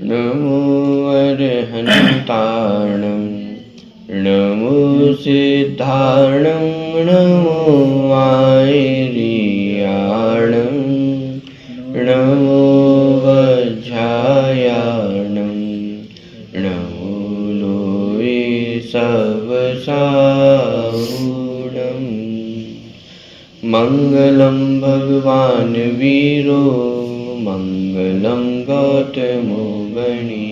नमो अर्हन्ताणं नमो सिद्धाणं नमो आयर्याणं नमो वज्रायाणं नमो लोये सवसाहुणं मङ्गलं भगवान् वीरो मङ्गलं गौतमो गणी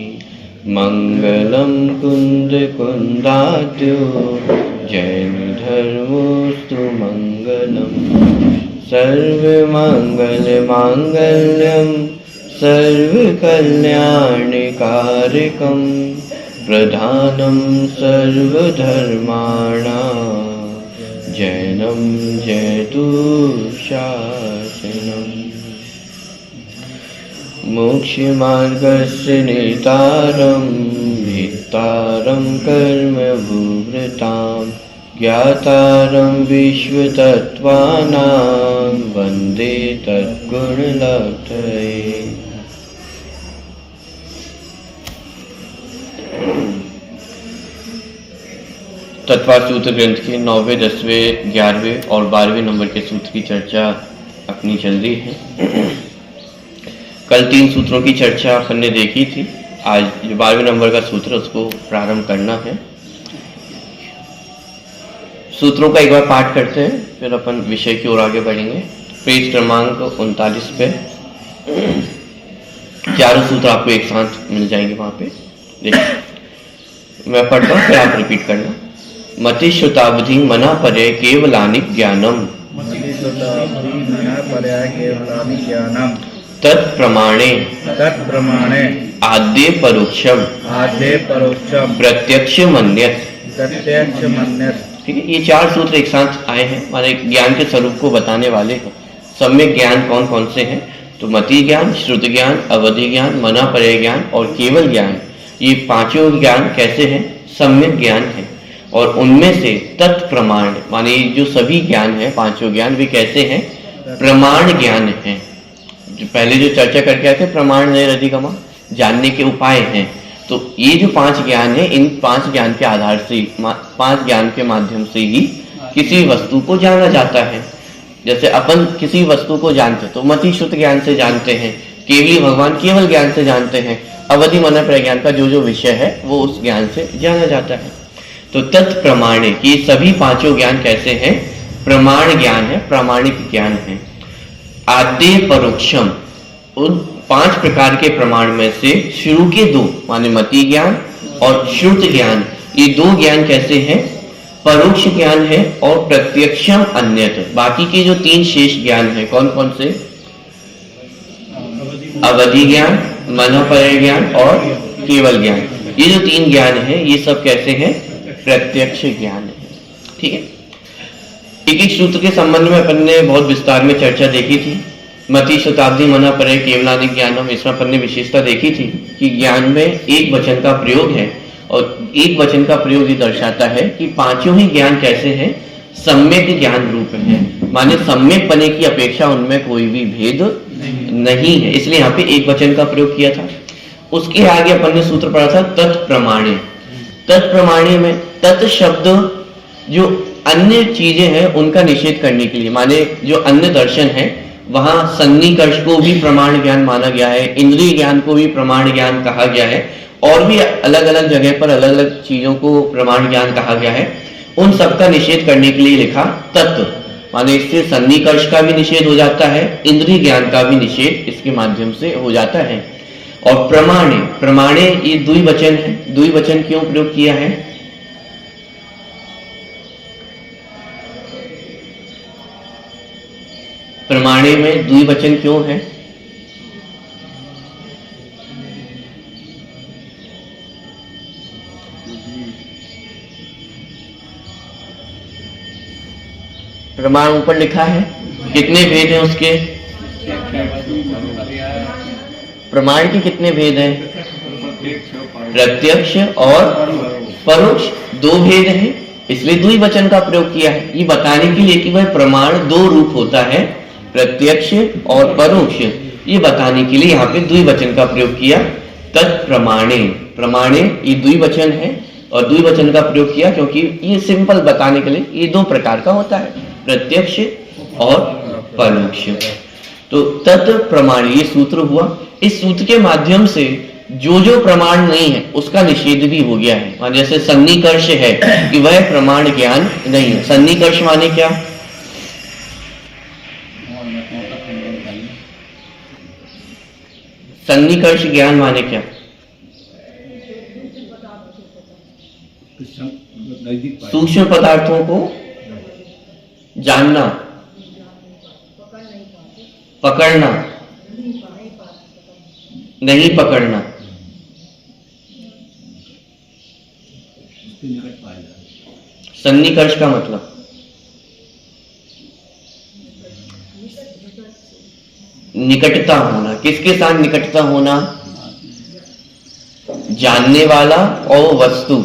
मङ्गलं कुन्दकुन्दाद्यो जैनधर्मोऽस्तु मङ्गलम् सर्वमङ्गलमाङ्गल्यं सर्वकल्याणकारकं प्रधानं सर्वधर्माणां जैनं जयतु शासनम् मोक्षमार्गस्य नेतारं भित्तारं कर्मभूभृतां ज्ञातारं विश्वतत्त्वानां वन्दे तद्गुणलब्धये। तत्वार्थ सूत्र ग्रंथ के 9वें, 10वें, 11वें और 12वें नंबर के सूत्र की चर्चा अपनी चल रही है। कल 3 सूत्रों की चर्चा अपन ने देखी थी। आज जो 12वें नंबर का सूत्र उसको प्रारंभ करना है। सूत्रों का एक बार पाठ करते हैं, फिर अपन विषय की ओर आगे बढ़ेंगे। पेज क्रमांक 39 पे चारों सूत्र आपको एक साथ मिल जाएंगे वहां पे। देखिए मैं पढ़ता हूँ, फिर आप रिपीट करना। मति श्रुतावधि मना परे केवलानि ज्ञानम तत्प्रमाणे आद्य परोक्षम प्रत्यक्ष मन्यत। ठीक है, ये 4 सूत्र एक साथ आए हैं, माने ज्ञान के स्वरूप को बताने वाले हैं। सम्यक ज्ञान कौन कौन से हैं? तो मति ज्ञान, श्रुत ज्ञान, अवधि ज्ञान, मना परे ज्ञान और केवल ज्ञान। ये 5 ज्ञान कैसे हैं? सम्यक ज्ञान है। और उनमें से तत्प्रमाण माने जो सभी ज्ञान है, 5 ज्ञान, वे कैसे हैं? प्रमाण ज्ञान है। जो पहले जो चर्चा करके आए थे, प्रमाण नहीं अधिगमा, जानने के उपाय हैं। तो ये जो 5 ज्ञान है, इन 5 ज्ञान के आधार से, 5 ज्ञान के माध्यम से ही किसी वस्तु को जाना जाता है। जैसे अपन किसी वस्तु को जानते तो मति श्रुत ज्ञान से जानते हैं, केवली भगवान केवल ज्ञान से जानते हैं, अवधि मना प्रज्ञान का जो विषय है वो उस ज्ञान से जाना जाता है। तो तत्प्रमाणे की सभी 5 ज्ञान कैसे हैं? प्रमाण ज्ञान है, प्रामाणिक ज्ञान है। आद्य परोक्षम, उन 5 प्रकार के प्रमाण में से शुरू के 2 माने मति ज्ञान और श्रुत ज्ञान, ये 2 ज्ञान कैसे हैं? परोक्ष ज्ञान है। और प्रत्यक्षम अन्यत, बाकी के जो 3 शेष ज्ञान है कौन कौन से? अवधि ज्ञान, मना परे ज्ञान और केवल ज्ञान। ये जो 3 ज्ञान है ये सब कैसे हैं? प्रत्यक्ष ज्ञान है। ठीक है, एक सूत्र के संबंध में अपन ने बहुत विस्तार में चर्चा देखी थी। मति शताब्दी मना परे केवलानि ज्ञानम, इसमें अपन ने विशेषता देखी थी कि ज्ञान में एक वचन का प्रयोग है। और एक वचन का प्रयोग ये दर्शाता है कि 5 ही ज्ञान कैसे हैं? सम्यक ज्ञान रूप है, माने सम्यक पने की अपेक्षा उनमें कोई भी भेद नहीं है, इसलिए यहाँ पे एक वचन का प्रयोग किया था। उसके आगे अपन ने सूत्र पढ़ा था तत्प्रमाणे। तत्प्रमाणे में तत् शब्द जो अन्य चीजें हैं उनका निषेध करने के लिए, माने जो अन्य दर्शन है वहां सन्निकर्ष को भी प्रमाण ज्ञान माना गया है, इंद्रिय ज्ञान को भी प्रमाण ज्ञान कहा गया है, और भी अलग अलग जगह पर अलग अलग चीजों को प्रमाण ज्ञान कहा गया है। उन सबका निषेध करने के लिए लिखा तत्व, माने इससे सन्निकर्ष का भी निषेध हो जाता है, इंद्रिय ज्ञान का भी निषेध इसके माध्यम से हो जाता है। और प्रमाणे, प्रमाणे ये द्विवचन है। द्विवचन क्यों प्रयोग किया है? प्रमाणे में द्विवचन क्यों है? प्रमाण ऊपर लिखा है, कितने भेद हैं उसके? प्रमाण के कितने भेद हैं? प्रत्यक्ष और परोक्ष, 2 भेद हैं, इसलिए द्विवचन का प्रयोग किया है। ये बताने के लिए कि वह प्रमाण 2 रूप होता है, प्रत्यक्ष और परोक्ष, ये बताने के लिए यहाँ पे द्विवचन का प्रयोग किया। तत्प्रमाणे, प्रमाणे ये द्विवचन है और द्विवचन का प्रयोग किया क्योंकि ये सिंपल बताने के लिए ये दो प्रकार का होता है, प्रत्यक्ष और परोक्ष। तो तत्प्रमाणे ये सूत्र हुआ। इस सूत्र के माध्यम से जो जो प्रमाण नहीं है उसका निषेध भी हो गया है। जैसे सन्निकर्ष है कि वह प्रमाण ज्ञान नहीं है। सन्निकर्ष माने क्या? सन्निकर्ष ज्ञान माने क्या? सूक्ष्म पदार्थों को जानना, पकड़ना, नहीं पकड़ना। सन्निकर्ष का मतलब निकटता होना। किसके साथ निकटता होना? जानने वाला और वस्तु।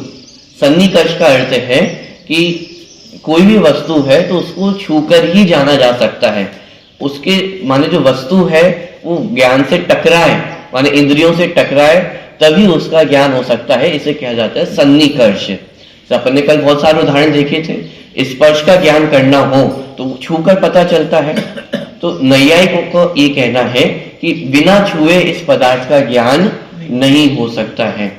सन्निकर्ष का अर्थ है कि कोई भी वस्तु है तो उसको छूकर ही जाना जा सकता है। उसके माने जो वस्तु है वो ज्ञान से टकराए, माने इंद्रियों से टकराए, तभी उसका ज्ञान हो सकता है। इसे कहा जाता है सन्निकर्ष। तो अपन ने कल बहुत सारे उदाहरण देखे थे। स्पर्श का ज्ञान करना हो तो छूकर पता चलता है। तो नैयायिकों को ये कहना है कि बिना छुए इस पदार्थ का ज्ञान नहीं हो सकता है।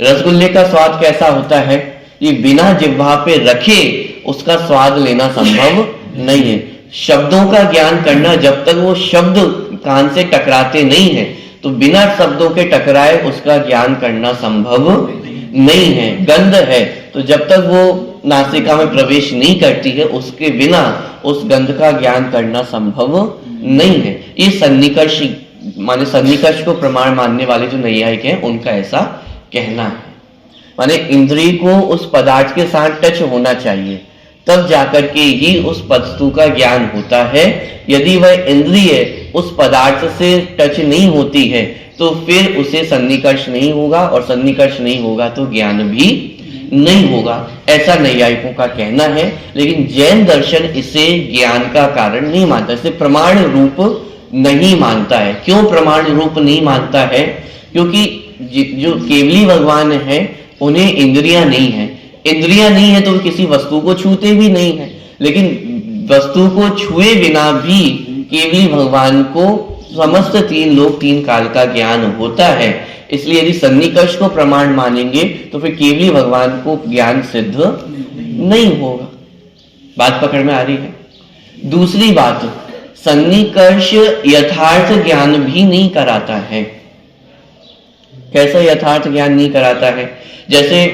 रसगुल्ले का स्वाद कैसा होता है? ये बिना जिह्वा पे रखे उसका स्वाद लेना संभव नहीं है। शब्दों का ज्ञान करना, जब तक वो शब्द कान से टकराते नहीं है तो बिना शब्दों के टकराए उसका ज्ञान करना संभव नहीं है। गंध है तो जब तक वो नासिका में प्रवेश नहीं करती है उसके बिना उस गंध का ज्ञान करना संभव नहीं है। ये सन्निकर्ष माने सन्निकर्ष को प्रमाण मानने वाले जो नैयायिक हैं उनका ऐसा कहना है। माने इंद्रिय को उस पदार्थ के साथ टच होना चाहिए, तब जाकर के ही उस वस्तु का ज्ञान होता है। यदि वह इंद्रिय उस पदार्थ से टच नहीं होती है तो फिर उसे सन्निकर्ष नहीं होगा, और सन्निकर्ष नहीं होगा तो ज्ञान भी नहीं होगा, ऐसा नैयायिकों का कहना है। लेकिन जैन दर्शन इसे ज्ञान का कारण नहीं मानता, इसे प्रमाण रूप नहीं मानता है। क्यों प्रमाण रूप नहीं मानता है? क्योंकि जो केवली भगवान है उन्हें इंद्रियां नहीं है। इंद्रियां नहीं है तो किसी वस्तु को छूते भी नहीं है, लेकिन वस्तु को छुए बिना भी केवली भगवान को समस्त तीन लोक तीन काल का ज्ञान होता है। इसलिए यदि सन्निकर्ष को प्रमाण मानेंगे तो फिर केवली भगवान को ज्ञान सिद्ध नहीं होगा। बात पकड़ में आ रही है? दूसरी बात, सन्निकर्ष यथार्थ ज्ञान भी नहीं कराता है। कैसा यथार्थ ज्ञान नहीं कराता है? जैसे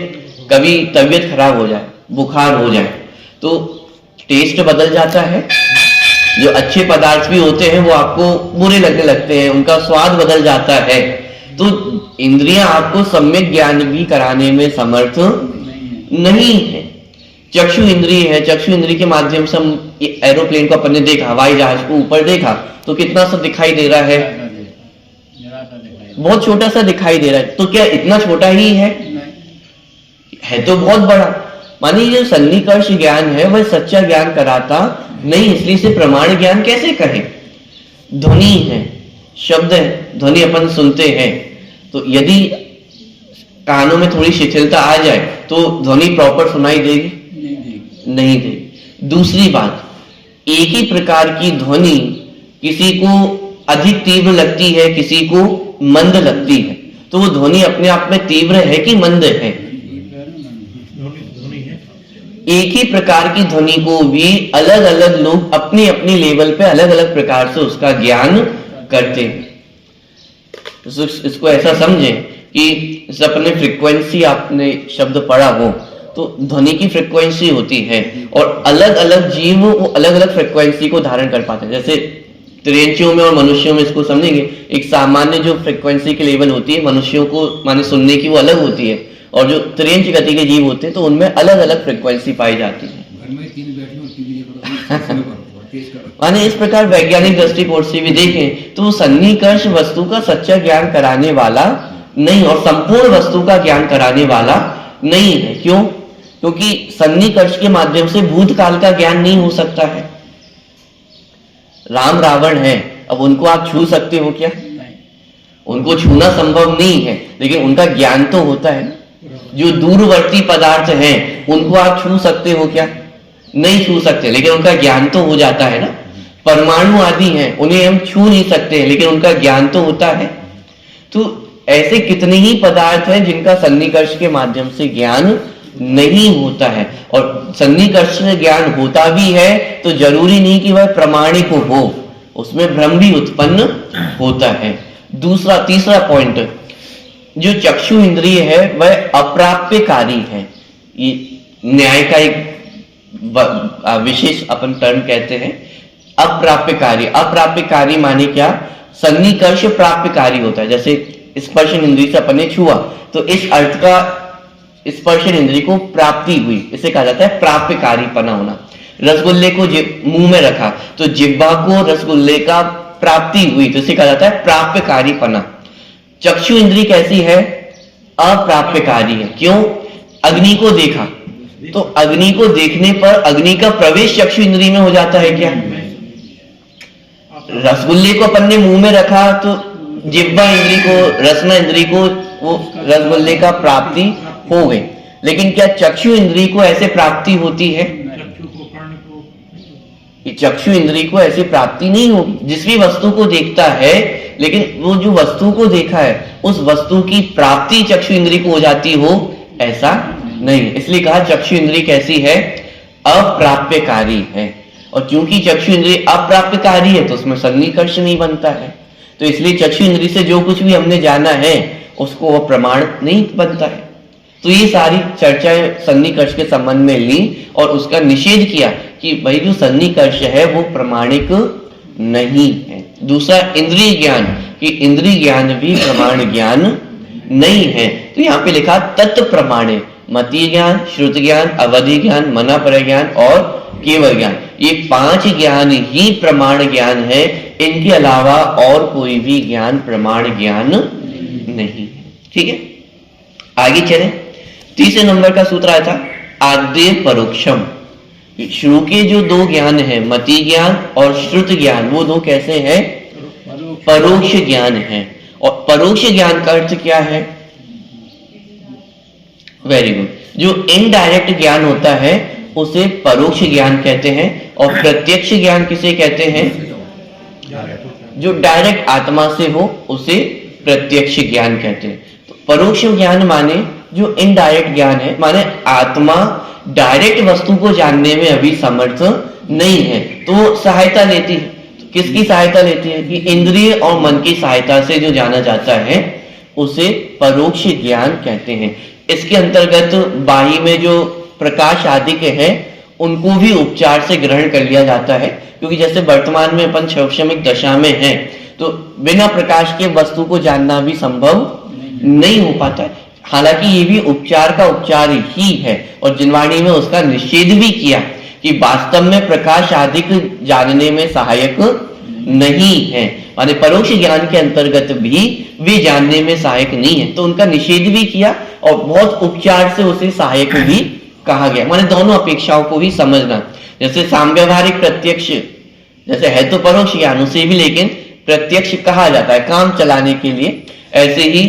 कभी तबीयत खराब हो जाए, बुखार हो जाए तो टेस्ट बदल जाता है। जो अच्छे पदार्थ भी होते हैं वो आपको बुरे लगने लगते हैं, उनका स्वाद बदल जाता है। तो इंद्रियां आपको सम्यक ज्ञान भी कराने में समर्थ नहीं है। चक्षु इंद्रिय है, चक्षु इंद्रिय के माध्यम से हम एरोप्लेन को अपन ने देखा, हवाई जहाज को ऊपर देखा तो कितना सा दिखाई दे रहा है? बहुत छोटा सा दिखाई दे रहा है। तो क्या इतना छोटा ही है तो बहुत बड़ा। मानी जो सन्निकर्ष ज्ञान है वह सच्चा ज्ञान कराता नहीं, इसलिए से प्रमाण ज्ञान कैसे कहें? ध्वनि है, शब्द है, ध्वनि अपन सुनते हैं, तो यदि कानों में थोड़ी शिथिलता आ जाए तो ध्वनि प्रॉपर सुनाई देगी? नहीं देगी। दूसरी बात, एक ही प्रकार की ध्वनि किसी को अधिक तीव्र लगती है, किसी को मंद लगती है, तो वो ध्वनि अपने आप में तीव्र है कि मंद है? एक ही प्रकार की ध्वनि को भी अलग अलग लोग अपनी अपनी लेवल पे अलग अलग प्रकार से उसका ज्ञान करते हैं। इसको ऐसा समझें कि जैसे अपने फ्रीक्वेंसी आपने शब्द पढ़ा हो तो ध्वनि की फ्रीक्वेंसी होती है और अलग अलग जीव वो अलग अलग फ्रीक्वेंसी को धारण कर पाते हैं। जैसे तिरंचियों में और मनुष्यों में इसको समझेंगे, एक सामान्य जो फ्रीक्वेंसी की लेवल होती है मनुष्यों को माने सुनने की वो अलग होती है, और जो तिरंच गति के जीव होते हैं तो उनमें अलग अलग फ्रीक्वेंसी पाई जाती है। माने इस प्रकार वैज्ञानिक दृष्टिकोण से भी देखें तो सन्निकर्ष वस्तु का सच्चा ज्ञान कराने वाला नहीं और संपूर्ण वस्तु का ज्ञान कराने वाला नहीं है। क्यों? क्योंकि सन्निकर्ष के माध्यम से भूतकाल का ज्ञान नहीं हो सकता है। राम रावण है, अब उनको आप छू सकते हो क्या? उनको छूना संभव नहीं है, लेकिन उनका ज्ञान तो होता है ना। जो दूरवर्ती पदार्थ हैं उनको आप छू सकते हो क्या? नहीं छू सकते, लेकिन उनका ज्ञान तो हो जाता है ना। परमाणु आदि हैं, उन्हें हम छू नहीं सकते, लेकिन उनका ज्ञान तो होता है। तो ऐसे कितने ही पदार्थ हैं जिनका सन्निकर्ष के माध्यम से ज्ञान नहीं होता है, और सन्निकर्ष से ज्ञान होता भी है तो जरूरी नहीं कि वह प्रामाणिक हो, उसमें भ्रम भी उत्पन्न होता है। तीसरा पॉइंट, जो चक्षु इंद्रिय है वह अप्राप्यकारी है। ये न्याय का एक विशेष अपन टर्म कहते हैं, अप्राप्यकारी। अप्राप्यकारी माने क्या? सन्निकर्ष प्राप्यकारी होता है। जैसे स्पर्शन इंद्रिय से अपन ने छुआ, तो इस अर्थ का स्पर्शन इंद्रिय को प्राप्ति हुई, इसे कहा जाता है प्राप्यकारीपना होना। रसगुल्ले को मुंह में रखा तो जिह्वा को रसगुल्ले का प्राप्ति हुई, तो इसे कहा जाता है प्राप्यकारीपना। चक्षु इंद्रिय कैसी है? अप्राप्यकारी है। क्यों? अग्नि को देखा, तो अग्नि को देखने पर अग्नि का प्रवेश चक्षु इंद्रिय में हो जाता है क्या? रसगुल्ले को अपन ने मुंह में रखा तो जिह्वा इंद्रिय को, रसना इंद्रिय को वो रसगुल्ले का प्राप्ति हो गई, लेकिन क्या चक्षु इंद्रिय को ऐसे प्राप्ति होती है? चक्षु इंद्रिय को ऐसी प्राप्ति नहीं होगी। जिस भी वस्तु को देखता है, लेकिन वो जो वस्तु को देखा है उस वस्तु की प्राप्ति चक्षु इंद्रिय को हो जाती हो, ऐसा नहीं। इसलिए कहा चक्षु इंद्रिय कैसी है? अप्राप्यकारी है। और क्योंकि चक्षु इंद्रिय अप्राप्यकारी है तो उसमें सन्निकर्ष नहीं बनता है, तो इसलिए चक्षु इंद्रिय से जो कुछ भी हमने जाना है उसको वह प्रमाण नहीं बनता है। तो ये सारी चर्चाएं सन्निकर्ष के संबंध में ली और उसका निषेध किया कि भाई जो सन्निकर्ष है वो प्रमाणिक नहीं है। दूसरा इंद्रिय ज्ञान, कि इंद्रिय ज्ञान भी प्रमाण ज्ञान नहीं है। तो यहाँ पे लिखा तत्व प्रमाणे, मति ज्ञान, श्रुत ज्ञान, अवधि ज्ञान, मनापर ज्ञान और केवल ज्ञान, ये 5 ज्ञान ही प्रमाण ज्ञान है। इनके अलावा और कोई भी ज्ञान प्रमाण ज्ञान नहीं है। ठीक है, आगे चले। तीसरे नंबर का सूत्र आया था आद्य परोक्षम। शुरू के जो 2 ज्ञान है, मति ज्ञान और श्रुत ज्ञान, वो 2 कैसे हैं? परोक्ष ज्ञान है। और परोक्ष ज्ञान का अर्थ क्या है? Very good. जो इनडायरेक्ट ज्ञान होता है उसे परोक्ष ज्ञान कहते हैं, और प्रत्यक्ष ज्ञान किसे कहते हैं? जो डायरेक्ट आत्मा से हो उसे प्रत्यक्ष ज्ञान कहते हैं। तो परोक्ष ज्ञान माने जो इनडायरेक्ट ज्ञान है, माने आत्मा डायरेक्ट वस्तु को जानने में अभी समर्थ नहीं है तो वो सहायता लेती है। तो किसकी सहायता लेती है? कि इंद्रिय और मन की सहायता से जो जाना जाता है उसे परोक्ष ज्ञान कहते हैं। इसके अंतर्गत बाही में जो प्रकाश आदि के हैं उनको भी उपचार से ग्रहण कर लिया जाता है, क्योंकि जैसे वर्तमान में अपन शैक्षणिक दशा में हैं तो बिना प्रकाश के वस्तु को जानना भी संभव नहीं हो पाता है। हालांकि ये भी उपचार का उपचार ही है, और जिनवाणी में उसका निषेध भी किया कि वास्तव में प्रकाश आदि जानने में सहायक नहीं है, माने परोक्ष ज्ञान के अंतर्गत भी वे जानने में सहायक नहीं है, तो उनका निषेध भी किया और बहुत उपचार से उसे सहायक भी कहा गया। माने दोनों अपेक्षाओं को भी समझना। जैसे सांव्यवहारिक प्रत्यक्ष जैसे है तो परोक्ष ज्ञान, उसे भी लेकिन प्रत्यक्ष कहा जाता है काम चलाने के लिए, ऐसे ही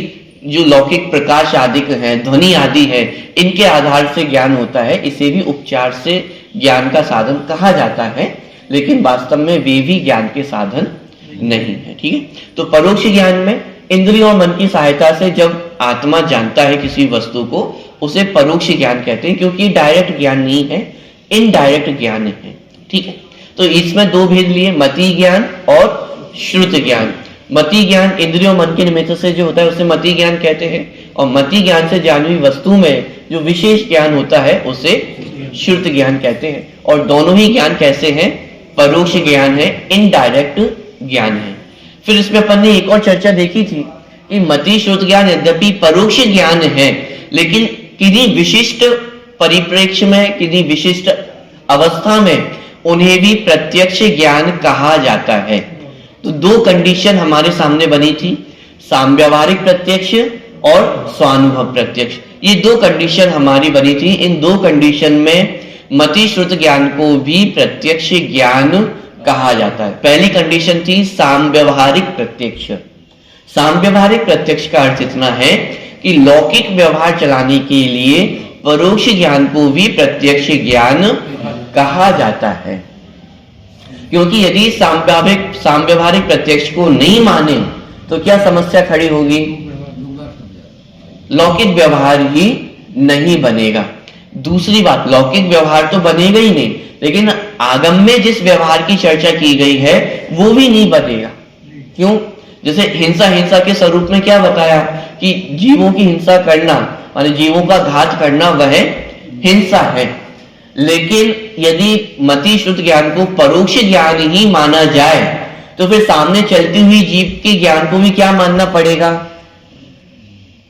जो लौकिक प्रकाश आदि है, ध्वनि आदि है, इनके आधार से ज्ञान होता है, इसे भी उपचार से ज्ञान का साधन कहा जाता है, लेकिन वास्तव में वे भी ज्ञान के साधन नहीं है। ठीक है, तो परोक्ष ज्ञान में इंद्रियों और मन की सहायता से जब आत्मा जानता है किसी वस्तु को, उसे परोक्ष ज्ञान कहते हैं, क्योंकि डायरेक्ट ज्ञान नहीं है, इनडायरेक्ट ज्ञान है। ठीक है, तो इसमें 2 भेद लिए, मति ज्ञान और श्रुत ज्ञान। मति ज्ञान इंद्रियों मन के निमित्त से जो होता है उसे मति ज्ञान कहते हैं, और मति ज्ञान से जानी हुई वस्तु में जो विशेष ज्ञान होता है उसे श्रुत ज्ञान कहते हैं। और दोनों ही ज्ञान कैसे हैं? परोक्ष ज्ञान है, इनडायरेक्ट ज्ञान है। फिर इसमें अपन ने एक और चर्चा देखी थी कि मति श्रुत ज्ञान यद्यपि परोक्ष ज्ञान है, लेकिन किसी विशिष्ट परिप्रेक्ष्य में, किसी विशिष्ट अवस्था में उन्हें भी प्रत्यक्ष ज्ञान कहा जाता है। तो 2 कंडीशन हमारे सामने बनी थी, सांव्यवहारिक प्रत्यक्ष और स्वानुभव प्रत्यक्ष। ये 2 कंडीशन हमारी बनी थी। इन 2 कंडीशन में मति श्रुत ज्ञान को भी प्रत्यक्ष ज्ञान कहा जाता है। पहली कंडीशन थी सांव्यवहारिक प्रत्यक्ष। साम्यवहारिक प्रत्यक्ष का अर्थ इतना है कि लौकिक व्यवहार चलाने के लिए परोक्ष ज्ञान को भी प्रत्यक्ष ज्ञान कहा जाता है। क्योंकि यदि साम्यवहारिक प्रत्यक्ष को नहीं माने तो क्या समस्या खड़ी होगी? लौकिक व्यवहार ही नहीं बनेगा। दूसरी बात, लौकिक व्यवहार तो बनेगा ही नहीं, लेकिन आगम में जिस व्यवहार की चर्चा की गई है वो भी नहीं बनेगा। क्यों? जैसे हिंसा के स्वरूप में क्या बताया कि जीवों की हिंसा करना, माने जीवों का घात करना, वह हिंसा है। लेकिन यदि मति श्रुत ज्ञान को परोक्ष ज्ञान ही माना जाए तो फिर सामने चलती हुई जीव के ज्ञान को भी क्या मानना पड़ेगा?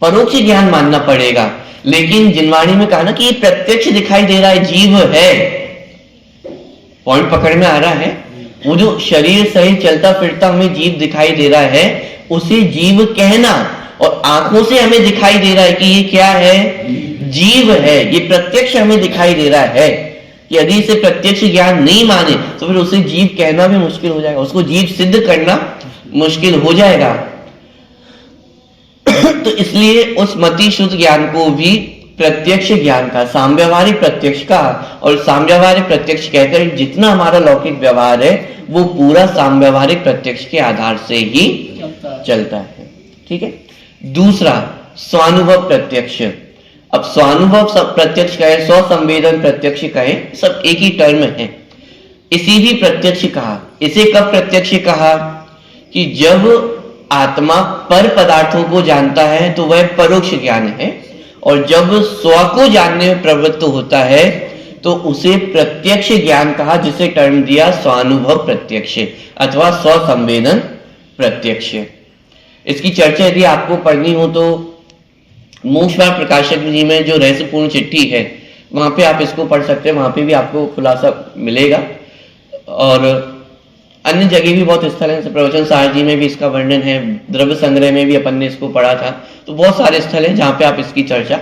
परोक्ष ज्ञान मानना पड़ेगा। लेकिन जिनवाणी में कहा ना कि ये प्रत्यक्ष दिखाई दे रहा है, जीव है। पॉइंट पकड़ में आ रहा है? वो जो शरीर सहित चलता फिरता हमें जीव दिखाई दे रहा है, उसे जीव कहना, और आंखों से हमें दिखाई दे रहा है कि ये क्या है? जीव है। ये प्रत्यक्ष हमें दिखाई दे रहा है। यदि इसे प्रत्यक्ष ज्ञान नहीं माने तो फिर उसे जीव कहना भी मुश्किल हो जाएगा, उसको जीव सिद्ध करना मुश्किल हो जाएगा। तो इसलिए उस मति शुद्ध ज्ञान को भी प्रत्यक्ष ज्ञान का, साम्यवहारिक प्रत्यक्ष का, और साम्यवहारिक प्रत्यक्ष कहकर जितना हमारा लौकिक व्यवहार है वो पूरा साम्यवहारिक प्रत्यक्ष के आधार से ही चलता है। ठीक है। दूसरा, स्वानुभव प्रत्यक्ष। अब स्वानुभव प्रत्यक्ष कहे, स्वसंवेदन प्रत्यक्ष कहे, सब एक ही टर्म है। इसी भी प्रत्यक्ष कहा। इसे कब प्रत्यक्ष कहा? कि जब आत्मा पर पदार्थों को जानता है तो वह परोक्ष ज्ञान है, और जब स्व को जानने में प्रवृत्त होता है तो उसे प्रत्यक्ष ज्ञान कहा, जिसे टर्म दिया स्वानुभव प्रत्यक्ष अथवा स्वसंवेदन प्रत्यक्ष। इसकी चर्चा यदि आपको पढ़नी हो तो मोक्षमार्ग प्रकाशक जी में जो रहस्यपूर्ण चिट्ठी है वहां पे आप इसको पढ़ सकते हैं, वहां पे भी आपको खुलासा मिलेगा। और अन्य जगह भी बहुत स्थल है, प्रवचन सार जी में भी इसका वर्णन है, द्रव्य संग्रह में भी अपन ने इसको पढ़ा था। तो बहुत सारे स्थल हैं जहां पे आप इसकी चर्चा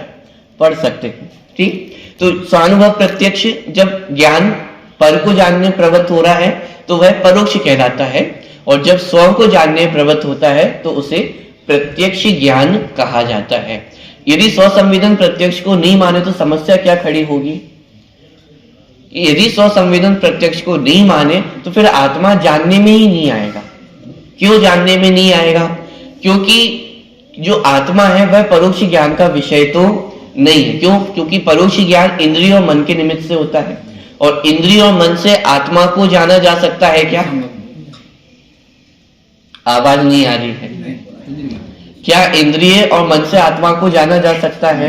पढ़ सकते हैं। ठीक। तो स्वानुभव प्रत्यक्ष, जब ज्ञान पर को जानने में प्रवृत्त हो रहा है तो वह परोक्ष कहलाता है, और जब स्व को जानने में प्रवृत्त होता है तो उसे प्रत्यक्ष ज्ञान कहा जाता है। यदि स्वसंवेदन प्रत्यक्ष को नहीं माने तो समस्या क्या खड़ी होगी? यदि स्वसंवेदन प्रत्यक्ष को नहीं माने तो फिर आत्मा जानने में ही नहीं आएगा। क्यों जानने में नहीं आएगा? क्योंकि जो आत्मा है वह परोक्ष ज्ञान का विषय तो नहीं है। क्यों? क्योंकि परोक्ष ज्ञान इंद्रिय और मन के निमित्त से होता है, और इंद्रिय और मन से आत्मा को जाना जा सकता है क्या? आवाज नहीं आ रही है। क्या इंद्रिय और मन से आत्मा को जाना जा सकता है?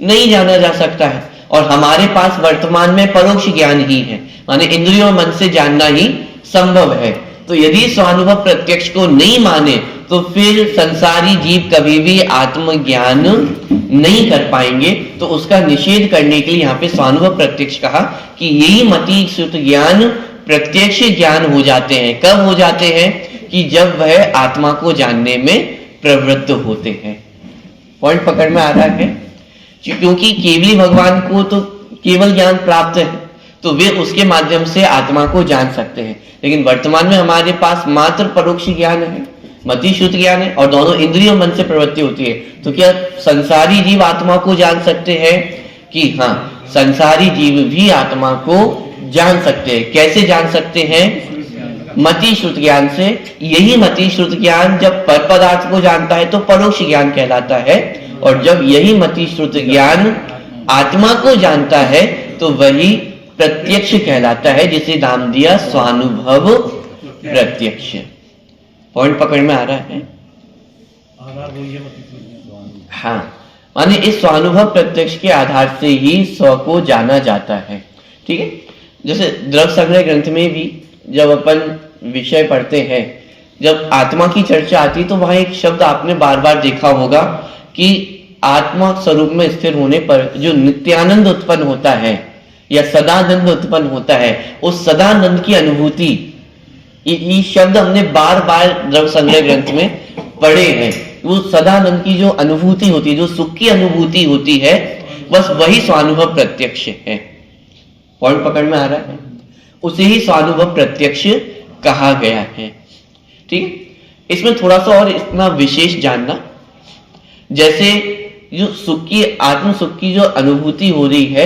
नहीं जाना जा सकता है। और हमारे पास वर्तमान में परोक्ष ज्ञान ही है, माने इंद्रियों और मन से जानना ही संभव है। तो यदि स्वानुभव प्रत्यक्ष को नहीं माने तो फिर संसारी जीव कभी भी आत्मज्ञान नहीं कर पाएंगे। तो उसका निषेध करने के लिए यहाँ पे स्वानुभव प्रत्यक्ष कहा कि यही मति श्रुत ज्ञान प्रत्यक्ष ज्ञान हो जाते हैं। कब हो जाते हैं? कि जब वह आत्मा को जानने में प्रवृत्त होते हैं। पॉइंट पकड़ में आ रहा है? क्योंकि केवली भगवान को तो केवल ज्ञान प्राप्त है तो वे उसके माध्यम से आत्मा को जान सकते हैं, लेकिन वर्तमान में हमारे पास मात्र परोक्ष ज्ञान है, मति शुद्ध ज्ञान है, और दोनों इंद्रियों मन से प्रवृत्ति होती है। तो क्या संसारी जीव आत्मा को जान सकते हैं? कि हाँ, संसारी जीव भी आत्मा को जान सकते हैं। कैसे जान सकते हैं? मति श्रुत ज्ञान से। यही मति श्रुत ज्ञान जब पर पदार्थ को जानता है तो परोक्ष ज्ञान कहलाता है, और जब यही मति श्रुत ज्ञान आत्मा को जानता है तो वही प्रत्यक्ष कहलाता है, जिसे नाम दिया स्वानुभव प्रत्यक्ष। पॉइंट पकड़ में आ रहा है? हाँ, माने इस स्वानुभव प्रत्यक्ष के आधार से ही स्व को जाना जाता है। ठीक है। जैसे द्रव्य संग्रह ग्रंथ में भी जब अपन विषय पढ़ते हैं, जब आत्मा की चर्चा आती तो वहां एक शब्द आपने बार बार देखा होगा कि आत्मा स्वरूप में स्थिर होने पर जो नित्यानंद उत्पन्न होता है या सदानंद उत्पन्न होता है, उस सदानंद की अनुभूति, ये शब्द हमने बार बार द्रव्य संग्रह ग्रंथ में पढ़े हैं। वो सदानंद की जो अनुभूति होती है, जो सुख की अनुभूति होती है, बस वही स्वानुभव प्रत्यक्ष है। पॉइंट पकड़ में आ रहा है? उसे ही स्वानुभव प्रत्यक्ष कहा गया है। ठीक। इसमें थोड़ा सा और इतना विशेष जानना, जैसे जो सुख की, आत्म सुख की जो अनुभूति हो रही है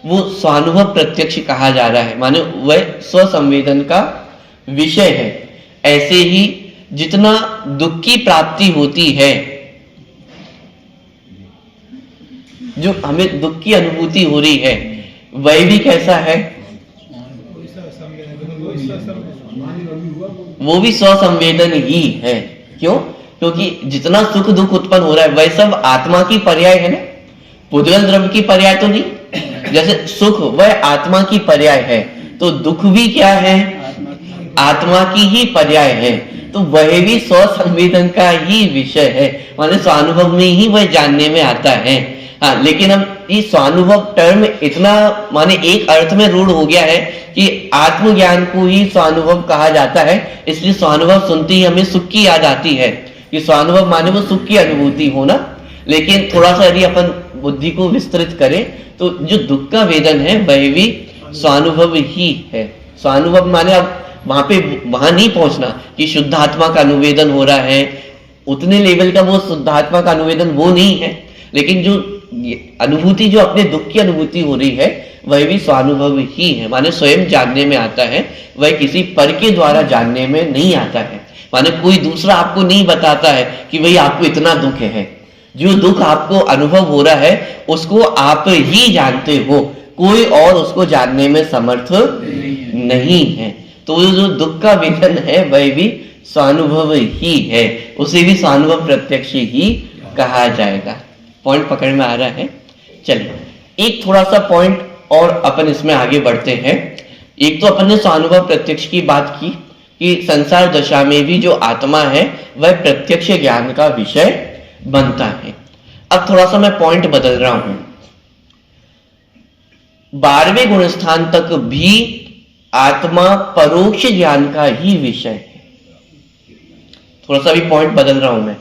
वो स्वानुभव प्रत्यक्ष कहा जा रहा है, माने वह स्वसंवेदन का विषय है। ऐसे ही जितना दुख की प्राप्ति होती है, जो हमें दुख की अनुभूति हो रही है, वह भी कैसा है, वो भी स्वसंवेदन ही है। क्यों? क्योंकि जितना सुख दुख उत्पन्न हो रहा है वह सब आत्मा की पर्याय है ना, पुद्गल द्रव्य की पर्याय तो नहीं। जैसे सुख वह आत्मा की पर्याय है, तो दुख भी क्या है, आत्मा की ही पर्याय है, तो वह भी स्वसंवेदन का ही विषय है, माने स्वानुभव में ही वह जानने में आता है। हाँ, लेकिन अब ये स्वानुभव टर्म इतना माने एक अर्थ में रूढ़ हो गया है कि आत्मज्ञान को ही स्वानुभव कहा जाता है, इसलिए स्वानुभव सुनते ही हमें सुख की याद आती है कि स्वानुभव माने वो सुख की अनुभूति होना। लेकिन थोड़ा सा यदि अपन बुद्धि को विस्तृत करें तो जो दुख का वेदन है वह भी स्वानुभव ही है। स्वानुभव माने अब वहां नहीं पहुंचना कि शुद्धात्मा का अनुवेदन हो रहा है, उतने लेवल का वो शुद्धात्मा का अनुवेदन वो नहीं है, लेकिन जो अनुभूति, जो अपने दुख की अनुभूति हो रही है वह भी स्वानुभव ही है, माने स्वयं जानने में आता है, वह किसी पर के द्वारा जानने में नहीं आता है। माने कोई दूसरा आपको नहीं बताता है कि भाई आपको इतना दुख है, जो दुख आपको अनुभव हो रहा है उसको आप ही जानते हो, कोई और उसको जानने में समर्थ नहीं है। तो जो दुख का वेदन है वह भी स्वानुभव ही है, उसे भी स्वानुभव प्रत्यक्ष ही कहा जाएगा। पॉइंट पकड़ में आ रहा है? चलिए एक थोड़ा सा पॉइंट और अपन इसमें आगे बढ़ते हैं। एक तो अपन ने स्वानुभव प्रत्यक्ष की बात की कि संसार दशा में भी जो आत्मा है वह प्रत्यक्ष ज्ञान का विषय बनता है। अब थोड़ा सा मैं पॉइंट बदल रहा हूं, 12वें गुण स्थान तक भी आत्मा परोक्ष ज्ञान का ही विषय है। थोड़ा सा भी पॉइंट बदल रहा हूं मैं।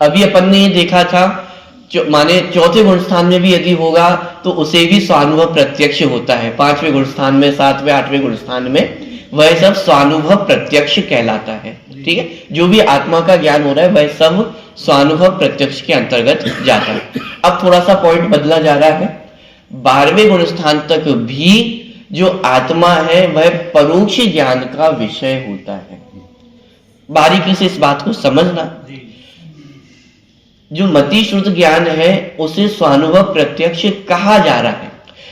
अभी अपन ने ये देखा था माने 4थे गुण स्थान में भी यदि होगा तो उसे भी स्वानुभव प्रत्यक्ष होता है, 5वें गुण स्थान में, 7वें 8वें गुण स्थान में वह सब स्वानुभव प्रत्यक्ष कहलाता है। ठीक है, जो भी आत्मा का ज्ञान हो रहा है वह सब स्वानुभव प्रत्यक्ष के अंतर्गत जाता है। अब थोड़ा सा पॉइंट बदला जा रहा है, 12वें गुण स्थान तक भी जो आत्मा है वह परोक्ष ज्ञान का विषय होता है। बारीकी से इस बात को समझना, जो मति श्रुत ज्ञान है उसे स्वानुभव प्रत्यक्ष कहा जा रहा है,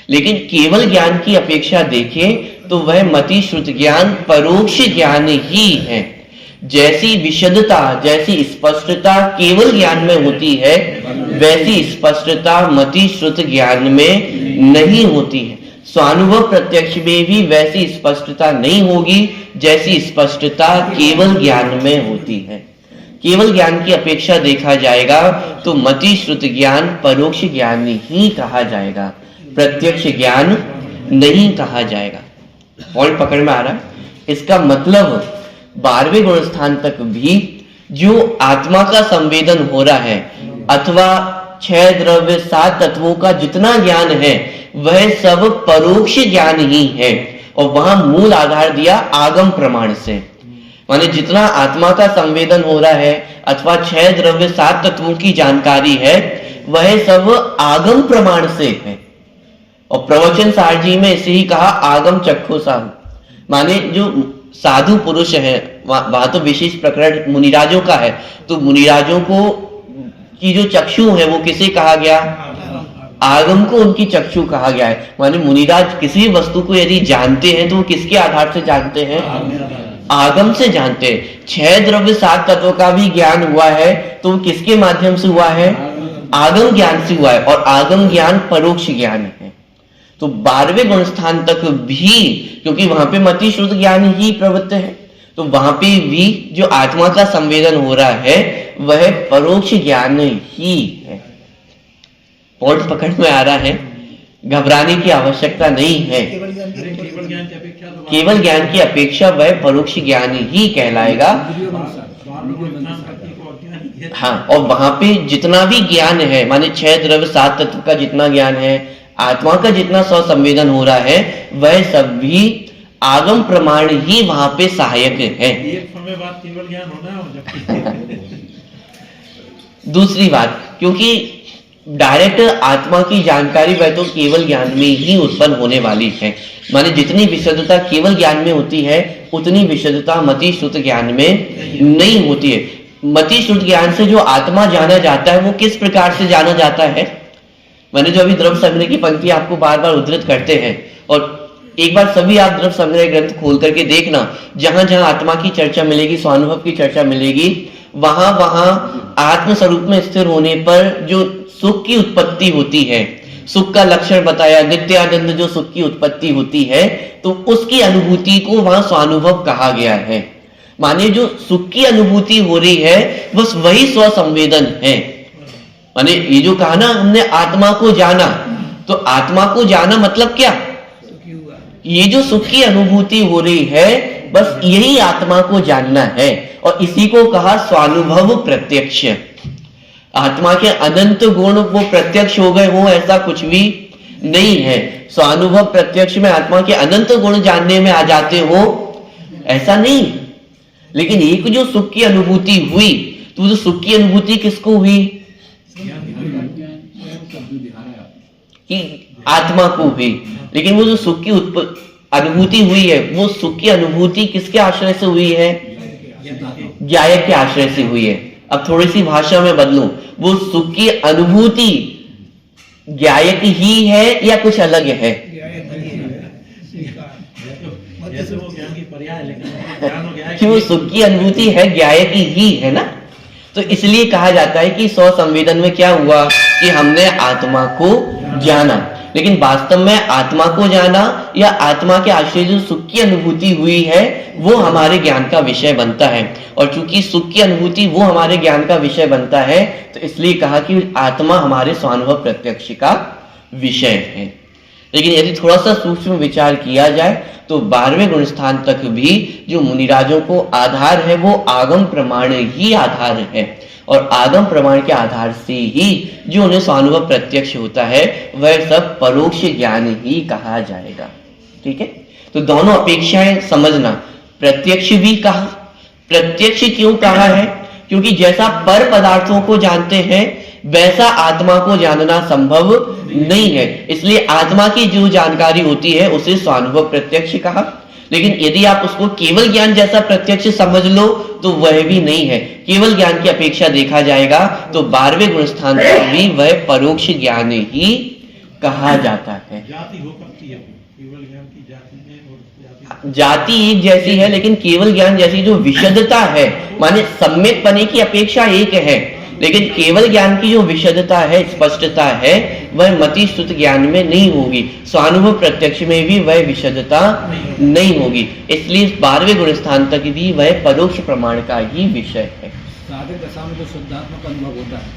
लेकिन केवल ज्ञान की अपेक्षा देखें तो वह मति श्रुत ज्ञान परोक्ष ज्ञान ही है। जैसी विशदता, जैसी स्पष्टता केवल ज्ञान में होती है वैसी स्पष्टता मति श्रुत ज्ञान में नहीं होती है। स्वानुभव प्रत्यक्ष में भी वैसी स्पष्टता नहीं होगी जैसी स्पष्टता केवल ज्ञान में होती है। केवल ज्ञान की अपेक्षा देखा जाएगा तो मति श्रुत ज्ञान परोक्ष ज्ञान ही कहा जाएगा, प्रत्यक्ष ज्ञान नहीं कहा जाएगा। पॉइंट पकड़ में आ रहा है? इसका मतलब 12वें गुण स्थान तक भी जो आत्मा का संवेदन हो रहा है अथवा 6 द्रव्य 7 तत्वों का जितना ज्ञान है वह सब परोक्ष ज्ञान ही है, और वहां मूल आधार दिया आगम प्रमाण से। माने जितना आत्मा का संवेदन हो रहा है अथवा 6 द्रव्य 7 तत्वों की जानकारी है वह सब आगम प्रमाण से है। और प्रवचन सार जी में इसे ही कहा आगम चक्षु साहु, माने जो साधु पुरुष है, वहां तो विशेष प्रकरण मुनिराजों का है, तो मुनिराजों को की जो चक्षु है वो किसे कहा गया? आगम को उनकी चक्षु कहा गया है। माने मुनिराज किसी वस्तु को यदि जानते हैं तो वो किसके आधार से जानते हैं? आगम से जानते हैं। 6 द्रव्य 7 तत्वों का भी ज्ञान हुआ है तो वो किसके माध्यम से हुआ है? आगम ज्ञान से हुआ है, और आगम ज्ञान परोक्ष ज्ञान है। तो 12वें गुण स्थान तक भी, क्योंकि वहां पे मति श्रुत ज्ञान ही प्रवृत्त है, तो वहां पे भी जो आत्मा का संवेदन हो रहा है वह परोक्ष ज्ञान ही है। पॉइंट पकड़ में आ रहा है? घबराने की आवश्यकता नहीं है। केवल ज्ञान की अपेक्षा वह परोक्ष ज्ञान ही कहलाएगा। हाँ, और वहां पे जितना भी ज्ञान है, माने 6 द्रव्य 7 तत्व का जितना ज्ञान है, आत्मा का जितना स्वसंवेदन हो रहा है वह सब भी आगम प्रमाण ही वहां पे सहायक है। में बात केवल ज्ञान होना है, और जबकि दूसरी बात, क्योंकि डायरेक्ट आत्मा की जानकारी वह तो केवल ज्ञान में ही उत्पन्न होने वाली है। माने जितनी विशुद्धता केवल ज्ञान में होती है उतनी विशुद्धता मति श्रुत ज्ञान में नहीं होती है। मति श्रुत ज्ञान से जो आत्मा जाना जाता है वो किस प्रकार से जाना जाता है? मैंने जो अभी द्रव्य संग्रह की पंक्ति आपको बार बार उद्धृत करते हैं, और एक बार सभी आप द्रव्य संग्रह ग्रंथ खोल करके देखना, जहां जहां आत्मा की चर्चा मिलेगी, स्वानुभव की चर्चा मिलेगी, वहां वहां आत्म स्वरूप में स्थिर होने पर जो सुख की उत्पत्ति होती है, सुख का लक्षण बताया, नित्यानंद जो सुख की उत्पत्ति होती है, तो उसकी अनुभूति को वहां स्वानुभव कहा गया है। माने जो सुख की अनुभूति हो रही है बस वही स्वसंवेदन है। माने ये जो कहा ना हमने आत्मा को जाना, तो आत्मा को जाना मतलब क्या? ये जो सुख की अनुभूति हो रही है बस यही आत्मा को जानना है, और इसी को कहा स्वानुभव प्रत्यक्ष। आत्मा के अनंत गुण वो प्रत्यक्ष हो गए हो ऐसा कुछ भी नहीं है। स्वानुभव प्रत्यक्ष में आत्मा के अनंत गुण जानने में आ जाते हो ऐसा नहीं। लेकिन एक जो सुख की अनुभूति हुई, तो जो सुख की अनुभूति किसको हुई? कि आत्मा को हुई। लेकिन वो जो सुख की अनुभूति हुई है, वो सुख की अनुभूति किसके आश्रय से हुई है? ज्ञायक के आश्रय से हुई है। अब थोड़ी सी भाषा में बदलूं, वो सुख की अनुभूति ज्ञायक ही है या कुछ अलग है? जैसे वो ज्ञान की पर्याय है, लेकिन ज्ञान हो गया है कि वो सुख की अनुभूति है, ज्ञायक ही है ना। तो इसलिए कहा जाता है कि स्व संवेदन में क्या हुआ कि हमने आत्मा को जाना। लेकिन वास्तव में आत्मा को जाना या आत्मा के आश्रय जो सुख की अनुभूति हुई है वो हमारे ज्ञान का विषय बनता है। और चूंकि सुख की अनुभूति वो हमारे ज्ञान का विषय बनता है, तो इसलिए कहा कि आत्मा हमारे स्वानुभव प्रत्यक्ष का विषय है। लेकिन यदि थोड़ा सा सूक्ष्म विचार किया जाए तो 12वें गुण स्थान तक भी जो मुनिराजों को आधार है वो आगम प्रमाण ही आधार है, और आगम प्रमाण के आधार से ही जो उन्हें स्वानुभव प्रत्यक्ष होता है वह सब परोक्ष ज्ञान ही कहा जाएगा। ठीक है, तो दोनों अपेक्षाएं समझना। प्रत्यक्ष भी कहा, प्रत्यक्ष क्यों कहा है? क्योंकि जैसा पर पदार्थों को जानते हैं वैसा आत्मा को जानना संभव नहीं है, इसलिए आत्मा की जो जानकारी होती है उसे स्वानुभव प्रत्यक्ष कहा। लेकिन यदि आप उसको केवल ज्ञान जैसा प्रत्यक्ष समझ लो तो वह भी नहीं है। केवल ज्ञान की अपेक्षा देखा जाएगा तो 12वें गुण स्थान पर भी वह परोक्ष ज्ञान ही कहा जाता है। जाति हो सकती है, केवल ज्ञान की जाति में और जाति एक जैसी है, लेकिन केवल ज्ञान जैसी जो विशुद्धता है, माने सम्यक पने की अपेक्षा एक है, लेकिन केवल ज्ञान की जो विशुद्धता है, स्पष्टता है, वह मति श्रुत ज्ञान में नहीं होगी। स्वानुभव प्रत्यक्ष में भी वह विशुद्धता नहीं होगी। इसलिए 12वें गुण स्थान तक भी वह परोक्ष प्रमाण का ही विषय है। साधक दशा में जो शुद्धात्मक अनुभव होता है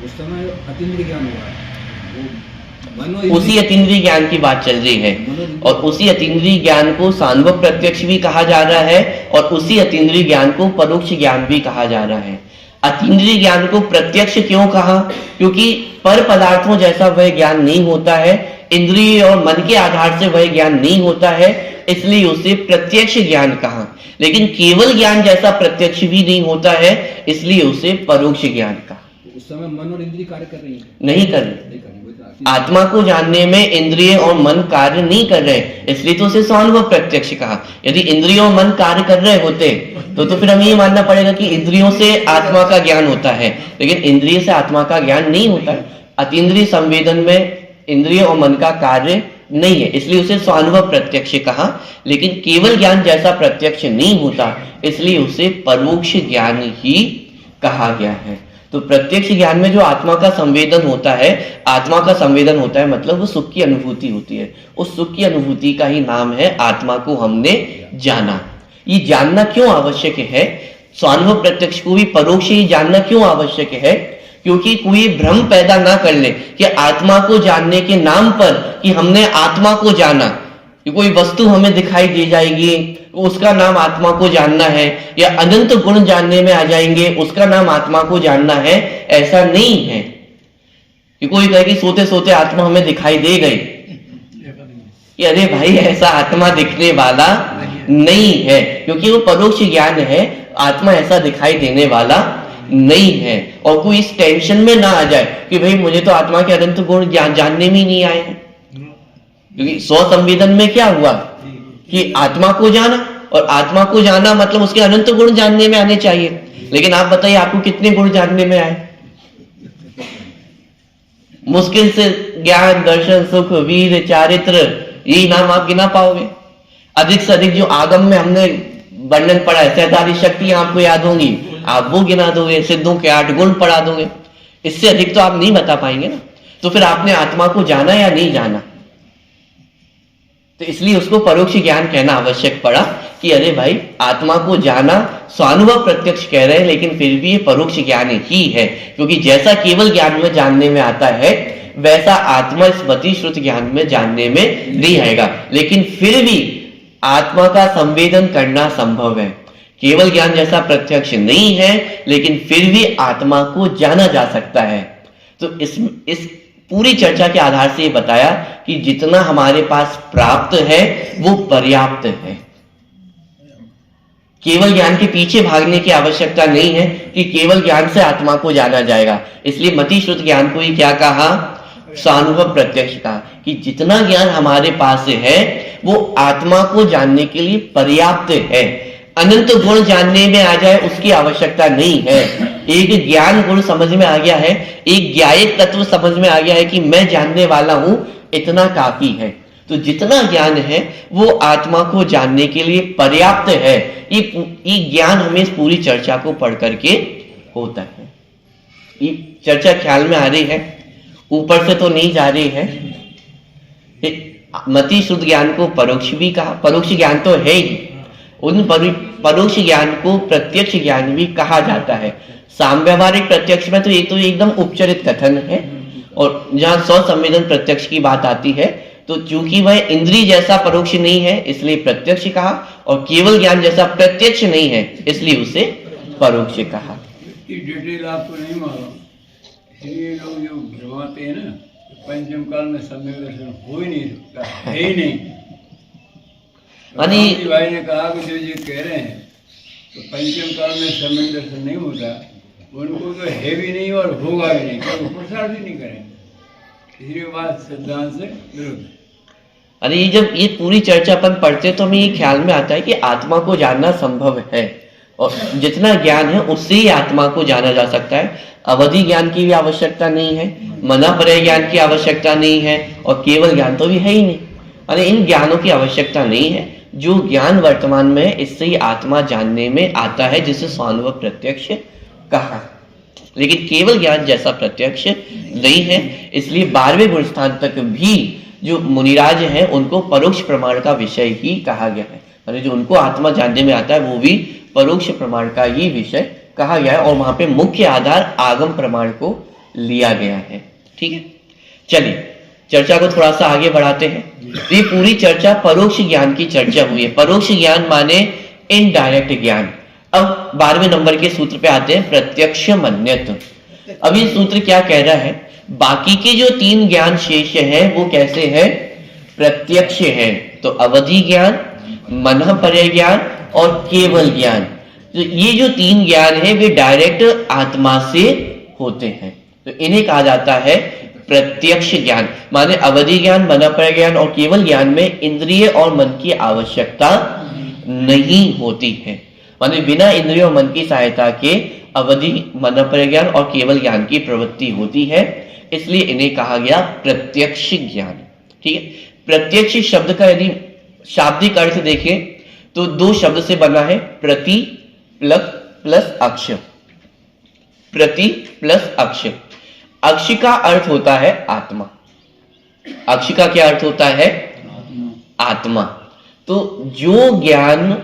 उस समय अतीन्द्रिय ज्ञान हुआ है, उसी अतीन्द्रिय ज्ञान की बात चल रही है, और उसी अतीन्द्रिय ज्ञान को स्वानुभव प्रत्यक्ष भी कहा जा रहा है और उसी अतीन्द्रिय ज्ञान को परोक्ष ज्ञान भी कहा जा रहा है। अतीन्द्रिय ज्ञान को प्रत्यक्ष क्यों कहा? क्योंकि पर पदार्थों जैसा वह ज्ञान नहीं होता है, इंद्रिय और मन के आधार से वह ज्ञान नहीं होता है, इसलिए उसे प्रत्यक्ष ज्ञान कहा। लेकिन केवल ज्ञान जैसा प्रत्यक्ष भी नहीं होता है, इसलिए उसे परोक्ष ज्ञान कहा। उस समय मन और इंद्रिय कार्य कर रही है? नहीं कर रही। आत्मा को जानने में इंद्रिय और मन कार्य नहीं कर रहे, इसलिए तो उसे स्वानुभव प्रत्यक्ष कहा। यदि इंद्रिय और मन कार्य कर रहे होते तो फिर हमें ये मानना पड़ेगा कि इंद्रियों से आत्मा का ज्ञान होता है, लेकिन इंद्रिय से आत्मा का ज्ञान नहीं होता है। अतीन्द्रिय संवेदन में इंद्रिय और मन का कार्य नहीं है, इसलिए उसे स्वानुभव प्रत्यक्ष कहा। लेकिन केवल ज्ञान जैसा प्रत्यक्ष नहीं होता, इसलिए उसे परोक्ष ज्ञान ही कहा गया है। तो प्रत्यक्ष ज्ञान में जो आत्मा का संवेदन होता है, आत्मा का संवेदन होता है मतलब वो सुख की अनुभूति होती है। उस सुख की अनुभूति का ही नाम है आत्मा को हमने जाना। ये जानना क्यों आवश्यक है? स्वानुभव प्रत्यक्ष को भी परोक्ष ही जानना क्यों आवश्यक है? क्योंकि कोई भ्रम पैदा ना कर ले कि आत्मा को जानने के नाम पर कि हमने आत्मा को जाना, कि कोई वस्तु हमें दिखाई दे जाएगी उसका नाम आत्मा को जानना है, या अनंत गुण जानने में आ जाएंगे उसका नाम आत्मा को जानना है। ऐसा नहीं है कि कोई कहे कि सोते सोते आत्मा हमें दिखाई दे गई, कि अरे भाई ऐसा आत्मा दिखने वाला नहीं है, क्योंकि वो परोक्ष ज्ञान है, आत्मा ऐसा दिखाई देने वाला नहीं है। और कोई इस टेंशन में ना आ जाए कि भाई मुझे तो आत्मा के अनंत गुण जानने में ही नहीं आए हैं, क्योंकि स्व संवेदन में क्या हुआ कि आत्मा को जाना, और आत्मा को जाना मतलब उसके अनंत गुण जानने में आने चाहिए। लेकिन आप बताइए आपको कितने गुण जानने में आए? मुश्किल से ज्ञान, दर्शन, सुख, वीर, चारित्र, यही नाम आप गिना पाओगे। अधिक से अधिक जो आगम में हमने वर्णन पढ़ा है, 47 शक्तियां आपको याद होंगी, आप वो गिना दोगे। सिद्धों के 8 गुण पढ़ा दोगे, इससे अधिक तो आप नहीं बता पाएंगे ना। तो फिर आपने आत्मा को जाना या नहीं जाना? तो इसलिए उसको परोक्ष ज्ञान कहना आवश्यक पड़ा कि अरे भाई आत्मा को जाना, स्वानुभव प्रत्यक्ष कह रहे हैं, लेकिन फिर भी ये परोक्ष ज्ञान ही है, क्योंकि जैसा केवल ज्ञान में जानने में आता है वैसा आत्मा स्मृति श्रुत ज्ञान में जानने में नहीं आएगा। लेकिन फिर भी आत्मा का संवेदन करना संभव है। केवल ज्ञान जैसा प्रत्यक्ष नहीं है, लेकिन फिर भी आत्मा को जाना जा सकता है। तो इस पूरी चर्चा के आधार से ये बताया कि जितना हमारे पास प्राप्त है वो पर्याप्त है। केवल ज्ञान के पीछे भागने की आवश्यकता नहीं है कि केवल ज्ञान से आत्मा को जाना जाएगा। इसलिए मति श्रुत ज्ञान को ही क्या कहा? स्वानुभव प्रत्यक्ष कहा कि जितना ज्ञान हमारे पास है वो आत्मा को जानने के लिए पर्याप्त है। अनंत गुण जानने में आ जाए उसकी आवश्यकता नहीं है। एक ज्ञान गुण समझ में आ गया है, एक ज्ञायक तत्व समझ में आ गया है कि मैं जानने वाला हूं, इतना काफी है। तो जितना ज्ञान है वो आत्मा को जानने के लिए पर्याप्त है। ये ज्ञान हमें इस पूरी चर्चा को पढ़ करके होता है। ये चर्चा ख्याल में आ रही है? ऊपर से तो नहीं जा रही है। मति शुद्ध ज्ञान को परोक्ष भी कहा, परोक्ष ज्ञान तो है ही। उन परोक्ष ज्ञान को प्रत्यक्ष ज्ञान भी कहा जाता है। साम्यवहारिक प्रत्यक्ष में तो एक तो एकदम उपचरित कथन है, और जहां स्व संवेदन प्रत्यक्ष की बात आती है तो चूंकि वह इंद्रिय जैसा परोक्ष नहीं है इसलिए प्रत्यक्ष कहा, और केवल ज्ञान जैसा प्रत्यक्ष नहीं है इसलिए उसे परोक्ष कहा। इसकी डिटेल आपको नहीं मालूम, इसलिए लोग जो भ्रमाते हैं ना, पंचम काल में सम्यक दर्शन हो ही नहीं सकता, है ही नहीं। भाई ने कहा कि जो ये कह रहे हैं तो पंचम काल में सम्यक दर्शन नहीं होता, उनको तो है भी नहीं और होगा भी नहीं, क्योंकि प्रसार भी नहीं करेंगे। इसलिए बात सिद्धांत से विरुद्ध। अरे ये जब ये पूरी चर्चा अपन पढ़ते तो हमें ये ख्याल में आता है कि आत्मा को जानना संभव है, और जितना ज्ञान है उससे ही आत्मा को जाना जा सकता है। अवधि ज्ञान की भी आवश्यकता नहीं है, मनापरय ज्ञान की आवश्यकता नहीं है, और केवल ज्ञान तो भी है ही नहीं। अरे इन ज्ञानों की आवश्यकता नहीं है। जो ज्ञान वर्तमान में है इससे ही आत्मा जानने में आता है, जिसे स्वानुभव प्रत्यक्ष कहा। लेकिन केवल ज्ञान जैसा प्रत्यक्ष नहीं है, इसलिए 12वें गुण स्थान तक भी जो मुनिराज हैं उनको परोक्ष प्रमाण का विषय ही कहा गया है। यानी जो उनको आत्मा जानने में आता है वो भी परोक्ष प्रमाण का ही विषय कहा गया है, और वहां पे मुख्य आधार आगम प्रमाण को लिया गया है। ठीक है, चलिए चर्चा को थोड़ा सा आगे बढ़ाते हैं। ये पूरी चर्चा परोक्ष ज्ञान की चर्चा हुई है। परोक्ष ज्ञान माने इनडायरेक्ट ज्ञान। अब 12वें नंबर के सूत्र पे आते हैं, प्रत्यक्ष मन्यत। अब ये सूत्र क्या कह रहा है? बाकी के जो 3 ज्ञान शेष हैं वो कैसे हैं? प्रत्यक्ष हैं। तो अवधि ज्ञान, मनःपर्य ज्ञान और केवल ज्ञान, तो ये जो 3 ज्ञान है वे डायरेक्ट आत्मा से होते हैं, तो इन्हें कहा जाता है प्रत्यक्ष ज्ञान। माने अवधि ज्ञान, मनःपर्य ज्ञान और केवल ज्ञान में इंद्रिय और मन की आवश्यकता नहीं होती है। माने बिना इंद्रिय और मन की सहायता के अवधि, मनःपर्य ज्ञान और केवल ज्ञान की प्रवृत्ति होती है, इसलिए इन्हें कहा गया प्रत्यक्ष ज्ञान। ठीक है, प्रत्यक्ष शब्द का यदि शाब्दिक अर्थ देखें तो 2 शब्द से बना है, प्रति प्लस अक्ष। प्रति प्लस अक्ष। अक्ष का अर्थ होता है आत्मा। अक्ष का क्या अर्थ होता है? आत्मा। तो जो ज्ञान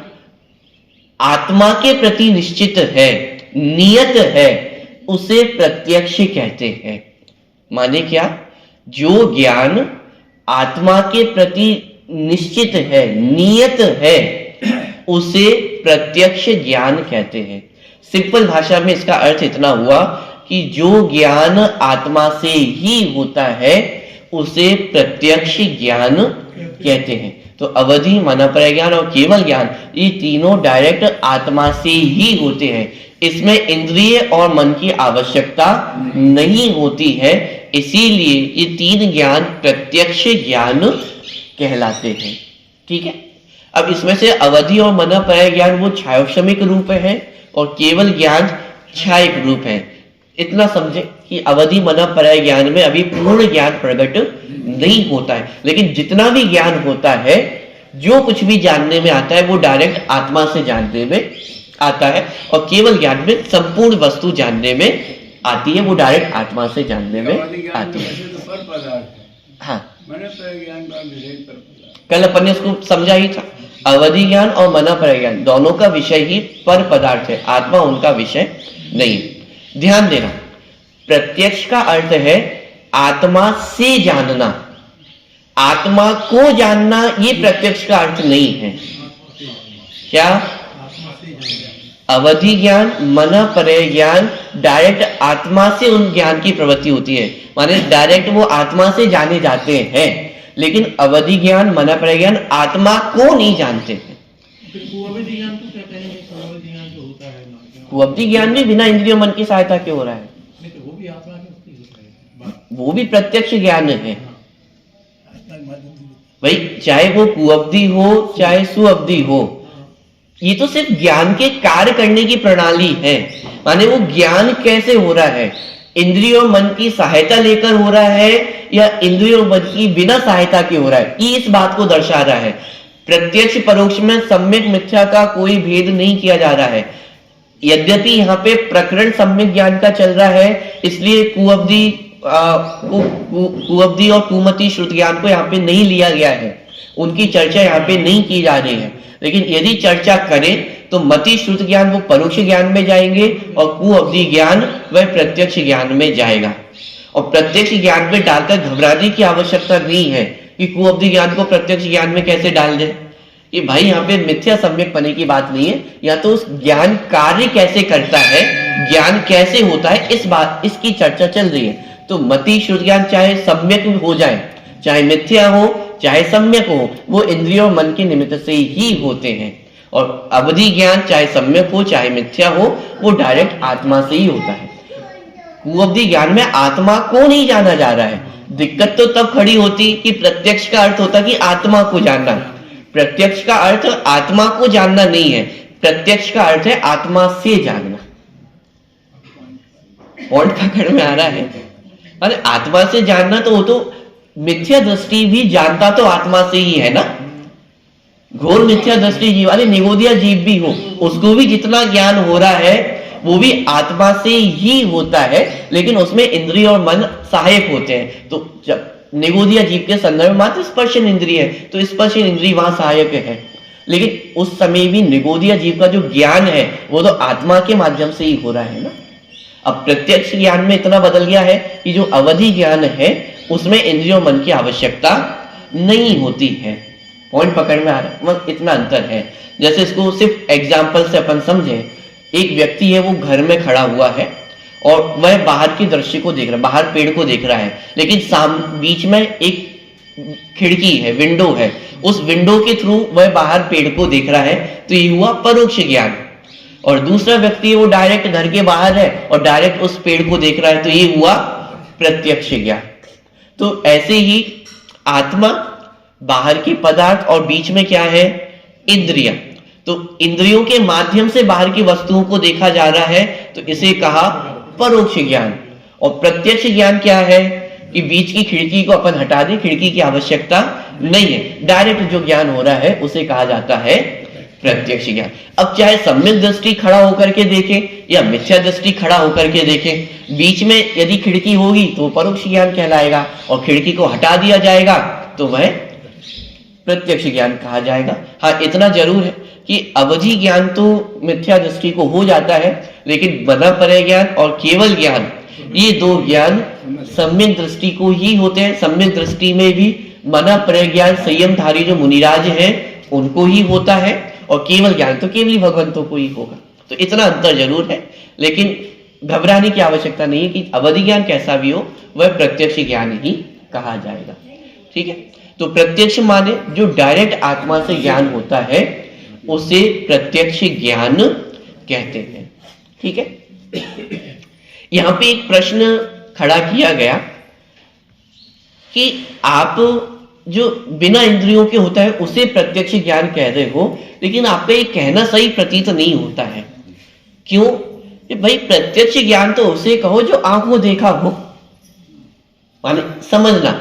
आत्मा के प्रति निश्चित है, नियत है, उसे प्रत्यक्ष कहते हैं। माने क्या? जो ज्ञान आत्मा के प्रति निश्चित है, नियत है, उसे प्रत्यक्ष ज्ञान कहते हैं। सिंपल भाषा में इसका अर्थ इतना हुआ कि जो ज्ञान आत्मा से ही होता है उसे प्रत्यक्ष ज्ञान कहते हैं। तो अवधि, मनःपरक ज्ञान और केवल ज्ञान, ये तीनों डायरेक्ट आत्मा से ही होते हैं। इसमें इंद्रिय और मन की आवश्यकता नहीं होती है, इसीलिए ये तीन ज्ञान प्रत्यक्ष ज्ञान कहलाते हैं। ठीक है, अब इसमें से अवधि और मनःपरक ज्ञान वो छायोक्षमिक रूप है और केवल ज्ञान छायिक रूप है। इतना समझे कि अवधि मनःपरक ज्ञान में अभी पूर्ण ज्ञान प्रकट नहीं होता है, लेकिन जितना भी ज्ञान होता है, जो कुछ भी जानने में आता है, वो डायरेक्ट आत्मा से जानने में आता है, और केवल ज्ञान में संपूर्ण वस्तु जानने में आती है, वो डायरेक्ट आत्मा से जानने में आती है। तो पर पदार्थ है, हाँ, मनःपरक ज्ञान का विषय पर पदार्थ। कल अपन ने इसको समझा ही था, अवधि ज्ञान और मनःपरक ज्ञान दोनों का विषय ही पर पदार्थ है, आत्मा उनका विषय नहीं। ध्यान देना, प्रत्यक्ष का अर्थ है आत्मा से जानना, आत्मा को जानना, ये प्रत्यक्ष का अर्थ नहीं है। क्या? अवधि ज्ञान, मनःपरक ज्ञान डायरेक्ट आत्मा से उन ज्ञान की प्रवृत्ति होती है, माने डायरेक्ट वो आत्मा से जाने जाते हैं, लेकिन अवधि ज्ञान, मनःपरक ज्ञान आत्मा को नहीं जानते हैं। कुअवधि ज्ञान तो कहते हैं कि कुअवधि ज्ञान जो होता है ना, कुअवधि ज्ञान भी बिना इंद्रियों मन की सहायता के हो रहा है, नहीं तो वो भी आत्मा के उसकी होता है, वो भी प्रत्यक्ष ज्ञान है आत्मा के माध्यम से। भाई, चाहे वो कुअवधि हो चाहे सुअवधि हो, ये तो सिर्फ ज्ञान के कार्य करने की प्रणाली है। माने वो ज्ञान कैसे हो रहा है, इंद्रियों मन की सहायता लेकर हो रहा है या इंद्रियों मन की बिना सहायता के हो रहा है, ये इस बात को दर्शा रहा है। प्रत्यक्ष परोक्ष में सम्यक मिथ्या का कोई भेद नहीं किया जा रहा है। यद्यपि यहाँ पे प्रकरण सम्यक ज्ञान का चल रहा है, इसलिए कुअवधि और कुमति श्रुत ज्ञान को यहाँ पे नहीं लिया गया है, उनकी चर्चा यहाँ पे नहीं की जा रही है। लेकिन यदि चर्चा करें तो मति श्रुत ज्ञान वो परोक्ष ज्ञान में जाएंगे और कुअवधि ज्ञान वह प्रत्यक्ष ज्ञान में जाएगा। और प्रत्यक्ष ज्ञान में डालकर घबराने की आवश्यकता नहीं है कि कुअवधि ज्ञान को प्रत्यक्ष ज्ञान में कैसे डाल दे। कि भाई यहाँ पे मिथ्या सम्यक पने की बात नहीं है, या तो उस ज्ञान कार्य कैसे करता है, ज्ञान कैसे होता है, इस बात इसकी चर्चा चल रही है। तो मति श्रुत ज्ञान चाहे सम्यक हो जाए, चाहे मिथ्या हो चाहे सम्यक हो, वो इंद्रियों मन के निमित्त से ही होते हैं। और अवधि ज्ञान चाहे सम्यक हो चाहे मिथ्या हो, वो डायरेक्ट आत्मा से ही होता है। कुअवधि ज्ञान में आत्मा को नहीं जाना जा रहा है। दिक्कत तो तब खड़ी होती कि प्रत्यक्ष का अर्थ होता कि आत्मा को जानना, प्रत्यक्ष का अर्थ आत्मा को जानना नहीं है, प्रत्यक्ष का अर्थ है आत्मा से जानना। पॉइंट पकड़ में आ रहा है? अरे आत्मा से जानना तो वो तो मिथ्या दृष्टि भी जानता तो आत्मा से ही है ना। घोर मिथ्या दृष्टि जीव, अरे निगोदिया जीव भी हो, उसको भी जितना ज्ञान हो रहा है वो भी आत्मा से ही होता है, लेकिन उसमें इंद्रिय और मन सहायक होते हैं। तो जब निगोदिया जीव के संदर्भ में मात्र स्पर्शन इंद्रिय है, तो स्पर्शन इंद्रिय वहां सहायक है, लेकिन उस समय भी निगोदिया जीव का जो ज्ञान है वो तो आत्मा के माध्यम से ही हो रहा है ना। अब प्रत्यक्ष ज्ञान में इतना बदल गया है कि जो अवधि ज्ञान है उसमें इंद्रियों मन की आवश्यकता नहीं होती है। पॉइंट पकड़ में आ रहा है? मतलब इतना अंतर है। जैसे इसको सिर्फ एग्जाम्पल से अपन समझे, एक व्यक्ति है वो घर में खड़ा हुआ है और वह बाहर की दृश्य को देख रहा है, बाहर पेड़ को देख रहा है, लेकिन बीच में एक खिड़की है, विंडो है, उस विंडो के थ्रू वह बाहर पेड़ को देख रहा है, तो ये हुआ परोक्ष ज्ञान। और दूसरा व्यक्ति है वो डायरेक्ट घर के बाहर है और डायरेक्ट उस पेड़ को देख रहा है, तो ये हुआ प्रत्यक्ष ज्ञान। तो ऐसे ही आत्मा, बाहर के पदार्थ और बीच में क्या है, इंद्रिया। तो इंद्रियों के माध्यम से बाहर की वस्तुओं को देखा जा रहा है, तो इसे कहा परोक्ष ज्ञान। और प्रत्यक्ष ज्ञान क्या है कि बीच की खिड़की को अपन हटा दें, खिड़की की आवश्यकता नहीं है, डायरेक्ट जो ज्ञान हो रहा है उसे कहा जाता है प्रत्यक्ष ज्ञान। अब चाहे सम्यक दृष्टि खड़ा होकर के देखें या मिथ्या दृष्टि खड़ा होकर के देखें, बीच में यदि खिड़की होगी तो परोक्ष ज्ञान कहलाएगा, और खिड़की को हटा दिया जाएगा तो वह प्रत्यक्ष ज्ञान कहा जाएगा। हाँ, इतना जरूर है कि अवधि ज्ञान तो मिथ्या दृष्टि को हो जाता है, लेकिन मनःपरक ज्ञान और केवल ज्ञान, ये दो ज्ञान सम्यक दृष्टि को ही होते हैं। सम्यक दृष्टि में भी मनःपरक ज्ञान संयमधारी जो मुनिराज हैं उनको ही होता है, और केवल ज्ञान तो केवल भगवंतों को ही होगा। तो इतना अंतर जरूर है, लेकिन घबराने की आवश्यकता नहीं है कि अवधि ज्ञान कैसा भी हो वह प्रत्यक्ष ज्ञान ही कहा जाएगा। ठीक है, तो प्रत्यक्ष माने जो डायरेक्ट आत्मा से ज्ञान होता है उसे प्रत्यक्ष ज्ञान कहते हैं। ठीक है। यहां पे एक प्रश्न खड़ा किया गया कि आप जो बिना इंद्रियों के होता है उसे प्रत्यक्ष ज्ञान कह रहे हो, लेकिन आपका ये कहना सही प्रतीत नहीं होता है। क्यों? कि भाई प्रत्यक्ष ज्ञान तो उसे कहो जो आंखों देखा हो। माने समझना,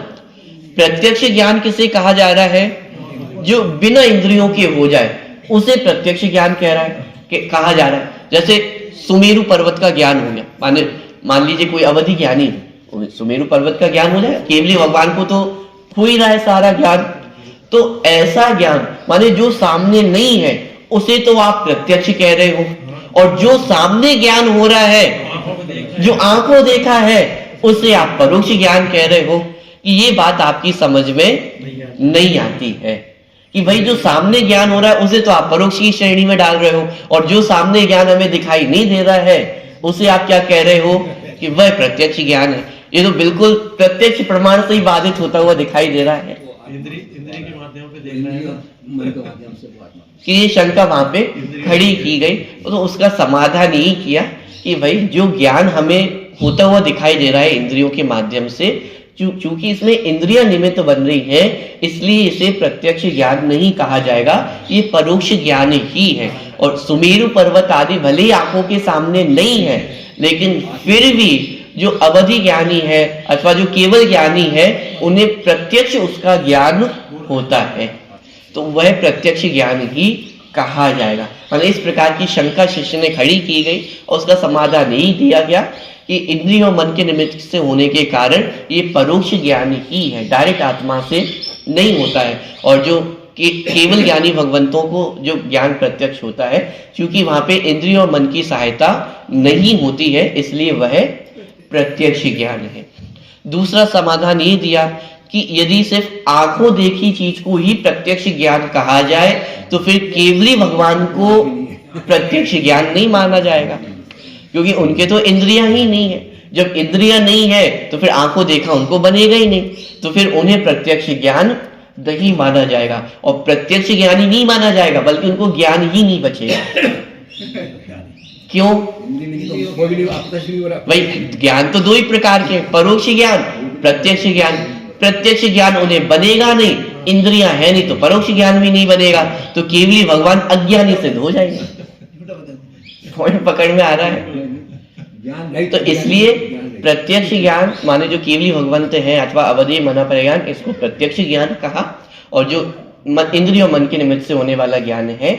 प्रत्यक्ष ज्ञान किसे कहा जा रहा है? जो बिना इंद्रियों के हो जाए उसे प्रत्यक्ष ज्ञान कह रहा है कि कहा जा रहा है। जैसे सुमेरु पर्वत का ज्ञान हो गया, माने मान लीजिए कोई अवधि ज्ञानी सुमेरु पर्वत का ज्ञान हो जाए, केवली भगवान को तो हो ही रहा है सारा ज्ञान। तो ऐसा ज्ञान माने जो सामने नहीं है उसे तो आप प्रत्यक्ष कह रहे हो, और जो सामने ज्ञान हो रहा है जो आंखों देखा है उसे आप परोक्ष ज्ञान कह रहे हो। कि ये बात आपकी समझ में नहीं आती है कि भाई जो सामने ज्ञान हो रहा है उसे तो आप परोक्ष की श्रेणी में डाल रहे हो, और जो सामने ज्ञान हमें दिखाई नहीं दे रहा है उसे आप क्या कह रहे हो कि वह प्रत्यक्ष ज्ञान है। ये तो बिल्कुल प्रत्यक्ष प्रमाण से ही बाधित होता हुआ दिखाई दे रहा है इंद्रिय के माध्यम से देख रहे हैं मन के माध्यम से वो आत्मा। कि ये शंका वहां पे खड़ी की गई, तो उसका समाधान यही किया कि भाई जो ज्ञान हमें होता हुआ दिखाई दे रहा है इंद्रियों के माध्यम से, चूंकि इसमें इंद्रियां निमित्त बन रही है इसलिए इसे प्रत्यक्ष ज्ञान नहीं कहा जाएगा, ये परोक्ष ज्ञान ही है। और सुमेरु पर्वत आदि भले ही आंखों के सामने नहीं है, लेकिन फिर भी जो अवधि ज्ञानी है अथवा जो केवल ज्ञानी है उन्हें प्रत्यक्ष उसका ज्ञान होता है, तो वह प्रत्यक्ष ज्ञान ही कहा जाएगा। मतलब इस प्रकार की शंका शिष्य ने खड़ी की गई और उसका समाधान यही दिया गया कि इंद्रिय और मन के निमित्त से होने के कारण ये परोक्ष ज्ञान ही है, डायरेक्ट आत्मा से नहीं होता है। और जो केवल ज्ञानी भगवंतों को जो ज्ञान प्रत्यक्ष होता है, क्योंकि वहां पे इंद्रिय और मन की सहायता नहीं होती है इसलिए वह प्रत्यक्ष ज्ञान है। दूसरा समाधान ये दिया कि यदि सिर्फ आंखों देखी चीज को ही प्रत्यक्ष ज्ञान कहा जाए तो फिर केवली भगवान को प्रत्यक्ष ज्ञान नहीं माना जाएगा, क्योंकि उनके तो इंद्रियां ही नहीं है। जब इंद्रियां नहीं है तो फिर आंखों देखा उनको बनेगा ही नहीं, तो फिर उन्हें प्रत्यक्ष ज्ञान नहीं माना जाएगा, और प्रत्यक्ष ज्ञान ही नहीं माना जाएगा बल्कि उनको ज्ञान ही नहीं बचेगा। क्यों? भाई ज्ञान तो दो ही प्रकार के, परोक्ष ज्ञान, प्रत्यक्ष ज्ञान। प्रत्यक्ष ज्ञान उन्हें बनेगा नहीं, इंद्रियां है नहीं तो परोक्ष ज्ञान भी नहीं बनेगा, तो केवली भगवान अज्ञानी सिद्ध हो जाएंगे। पॉइंट पकड़ में आ रहा है? तो इसलिए प्रत्यक्ष ज्ञान माने जो केवली भगवंत है अथवा अवधि मना पर ज्ञान, इसको प्रत्यक्ष ज्ञान कहा, और जो इंद्रिय और मन के निमित्त से होने वाला ज्ञान है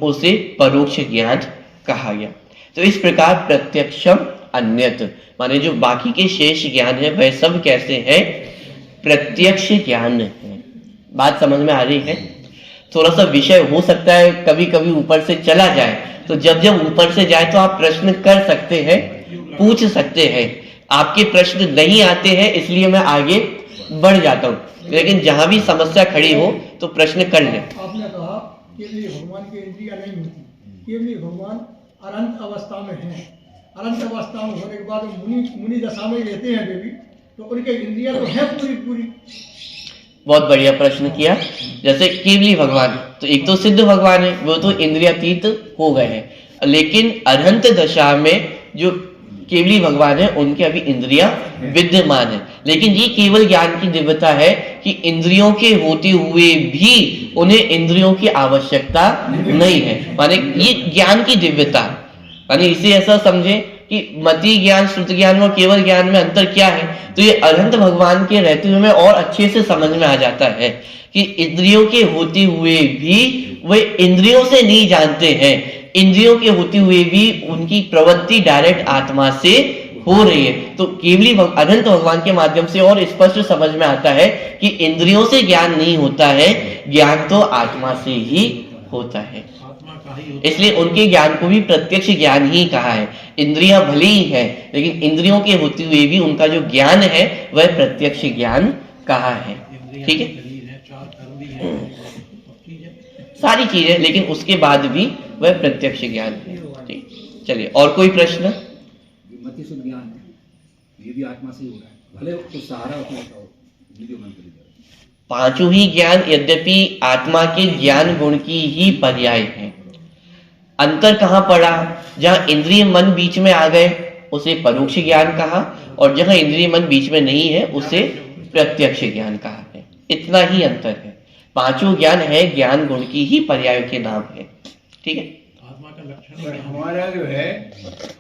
उसे परोक्ष ज्ञान कहा गया। तो इस प्रकार प्रत्यक्षम अन्यत माने जो बाकी के शेष ज्ञान है वह सब कैसे है? प्रत्यक्ष ज्ञान है। बात समझ में आ रही है? थोड़ा सा विषय हो सकता है कभी कभी ऊपर से चला जाए, तो जब जब ऊपर से जाए तो आप प्रश्न कर सकते हैं, पूछ सकते हैं। आपके प्रश्न नहीं आते हैं इसलिए मैं आगे बढ़ जाता हूँ, लेकिन जहां भी समस्या खड़ी हो तो प्रश्न कर ले। आपने कहा केवली भगवान की इंद्रियां नहीं होती, केवली भगवान अनंत अवस्था में है। अनंत अवस्था में होने के बाद मुनि दशा में रहते हैं वे भी, तो उनके इंद्रियां तो है पूरी। बहुत बढ़िया प्रश्न किया। जैसे केवली भगवान, तो एक तो सिद्ध भगवान है, वो तो इंद्रियातीत हो गए हैं, लेकिन अरहंत दशा में जो केवली भगवान है उनके अभी इंद्रियां विद्यमान है। लेकिन ये केवल ज्ञान की दिव्यता है कि इंद्रियों के होते हुए भी उन्हें इंद्रियों की आवश्यकता नहीं है, माने ये ज्ञान की दिव्यता। माने इसे ऐसा समझे कि मति ज्ञान, श्रुति ज्ञान और केवल ज्ञान में अंतर क्या है, तो ये अरहंत भगवान के रहते हुए में और अच्छे से समझ में आ जाता है कि इंद्रियों के होते हुए भी वे इंद्रियों से नहीं जानते हैं, इंद्रियों के होते हुए भी उनकी प्रवृत्ति डायरेक्ट आत्मा से हो रही है। तो केवली अनंत भगवान के माध्यम से और स्पष्ट समझ में आता है कि इंद्रियों से ज्ञान नहीं होता है, ज्ञान तो आत्मा से ही होता है। इसलिए उनके ज्ञान को भी प्रत्यक्ष ज्ञान ही कहा है। इंद्रियां भले ही है लेकिन इंद्रियों के होते हुए भी उनका जो ज्ञान है वह प्रत्यक्ष ज्ञान कहा है। ठीक है, सारी चीजें, लेकिन उसके बाद भी वह प्रत्यक्ष ज्ञान है। ठीक, चलिए और कोई प्रश्न? मति शुद्ध ज्ञान है, ये भी आत्मा से ही हो रहा है, भले कुछ सहारा उसमें हो, मन पांचों ही ज्ञान यद्यपि आत्मा के ज्ञान गुण की ही पर्याय है। अंतर कहाँ पड़ा? जहां इंद्रिय मन बीच में आ गए उसे परोक्ष ज्ञान कहा, और जहां इंद्रिय मन बीच में नहीं है उसे प्रत्यक्ष ज्ञान कहा है। इतना ही अंतर है। पांचों ज्ञान है ज्ञान गुण की ही पर्याय के नाम है। ठीक है। आत्मा का लक्षण पर हमारा जो है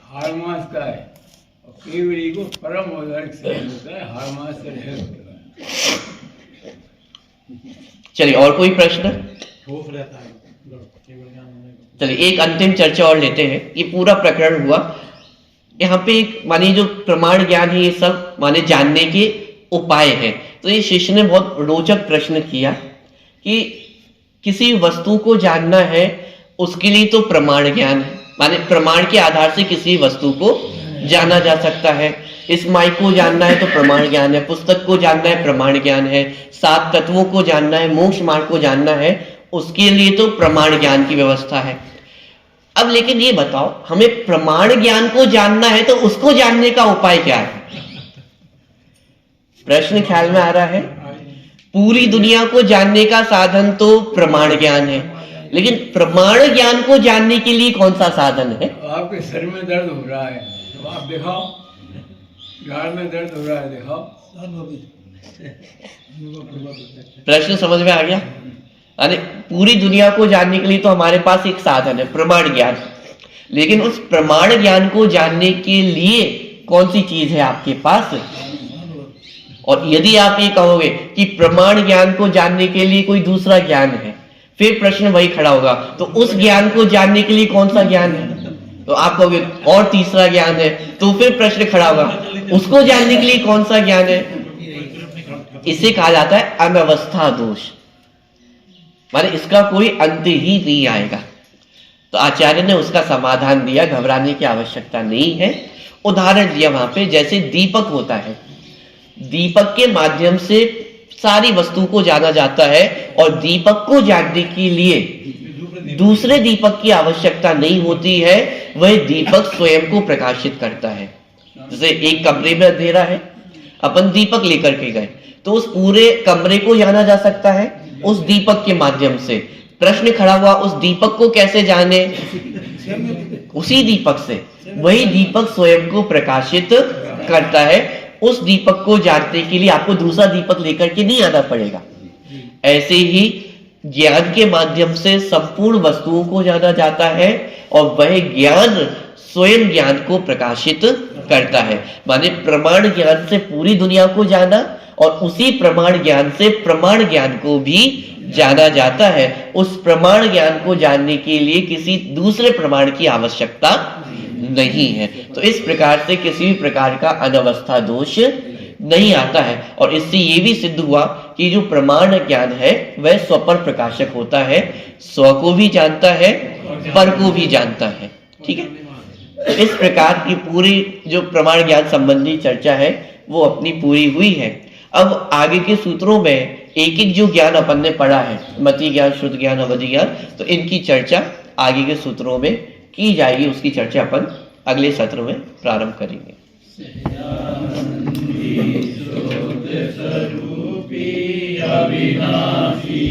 हाड़ मास का है, और केवली को परम औदारिक से होता है, हाड़ मास से रहित होता है। चलिए, और कोई प्रश्न? ठोस रहता है केवल ज्ञान होने का। चलिए, एक अंतिम चर्चा और लेते हैं। ये पूरा प्रकरण हुआ। यहाँ पे एक माने जो प्रमाण ज्ञान है, ये सब माने जानने के उपाय है। तो ये शिष्य ने बहुत रोचक प्रश्न किया कि किसी वस्तु को जानना है, उसके लिए तो प्रमाण ज्ञान है, माने प्रमाण के आधार से किसी वस्तु को जाना जा सकता है। इस माइक को जानना है तो प्रमाण ज्ञान है, पुस्तक को जानना है प्रमाण ज्ञान है, 7 तत्वों को जानना है, मोक्ष मार्ग को जानना है, उसके लिए तो प्रमाण ज्ञान की व्यवस्था है। अब लेकिन ये बताओ, हमें प्रमाण ज्ञान को जानना है तो उसको जानने का उपाय क्या है? प्रश्न ख्याल में आ रहा है? पूरी दुनिया को जानने का साधन तो प्रमाण ज्ञान है, लेकिन प्रमाण ज्ञान को जानने के लिए कौन सा साधन है? आपके सर में दर्द हो रहा है तो आप दिखाओ, गाड़ में दर्द हो रहा है दिखाओ। प्रश्न समझ में आ गया? यानी पूरी दुनिया को जानने के लिए तो हमारे पास एक साधन है, प्रमाण ज्ञान। लेकिन उस प्रमाण ज्ञान को जानने के लिए कौन सी चीज है आपके पास? और यदि आप ये कहोगे कि प्रमाण ज्ञान को जानने के लिए कोई दूसरा ज्ञान है, फिर प्रश्न वही खड़ा होगा, तो उस ज्ञान को जानने के लिए कौन सा ज्ञान है? तो आप कहोगे और तीसरा ज्ञान है, तो फिर प्रश्न खड़ा होगा, उसको जानने के लिए कौन सा ज्ञान है? इसे कहा जाता है अनवस्था दोष, माने इसका कोई अंत ही नहीं आएगा। तो आचार्य ने उसका समाधान दिया, घबराने की आवश्यकता नहीं है। उदाहरण दिया वहां पे, जैसे दीपक होता है, दीपक के माध्यम से सारी वस्तु को जाना जाता है, और दीपक को जानने के लिए दूसरे दीपक की आवश्यकता नहीं होती है, वह दीपक स्वयं को प्रकाशित करता है। जैसे एक कमरे में अंधेरा है, अपन दीपक लेकर के गए तो उस पूरे कमरे को जाना जा सकता है उस दीपक के माध्यम से। प्रश्न खड़ा हुआ, उस दीपक को कैसे जाने? उसी दीपक से। वही दीपक स्वयं को प्रकाशित करता है। उस दीपक को जानने के लिए आपको दूसरा दीपक लेकर के नहीं आना पड़ेगा। ऐसे ही ज्ञान के माध्यम से संपूर्ण वस्तुओं को जाना जाता है, और वह ज्ञान स्वयं ज्ञान को प्रकाशित करता है। माने प्रमाण ज्ञान से पूरी दुनिया को जाना, और उसी प्रमाण ज्ञान से प्रमाण ज्ञान को भी जाना जाता है। उस प्रमाण ज्ञान को जानने के लिए किसी दूसरे प्रमाण की आवश्यकता नहीं है। तो इस प्रकार से किसी भी प्रकार का अनवस्था दोष नहीं आता है। और इससे ये भी सिद्ध हुआ कि जो प्रमाण ज्ञान है वह स्वपर प्रकाशक होता है, स्व को भी जानता है, पर को भी जानता है। ठीक है। इस प्रकार की पूरी जो प्रमाण ज्ञान संबंधी चर्चा है वो अपनी पूरी हुई है। अब आगे के सूत्रों में एक एक जो ज्ञान अपन ने पढ़ा है, मति ज्ञान, श्रुत ज्ञान, अवधि ज्ञान, तो इनकी चर्चा आगे के सूत्रों में की जाएगी। उसकी चर्चा अपन अगले सत्र में प्रारंभ करेंगे। अविनाशी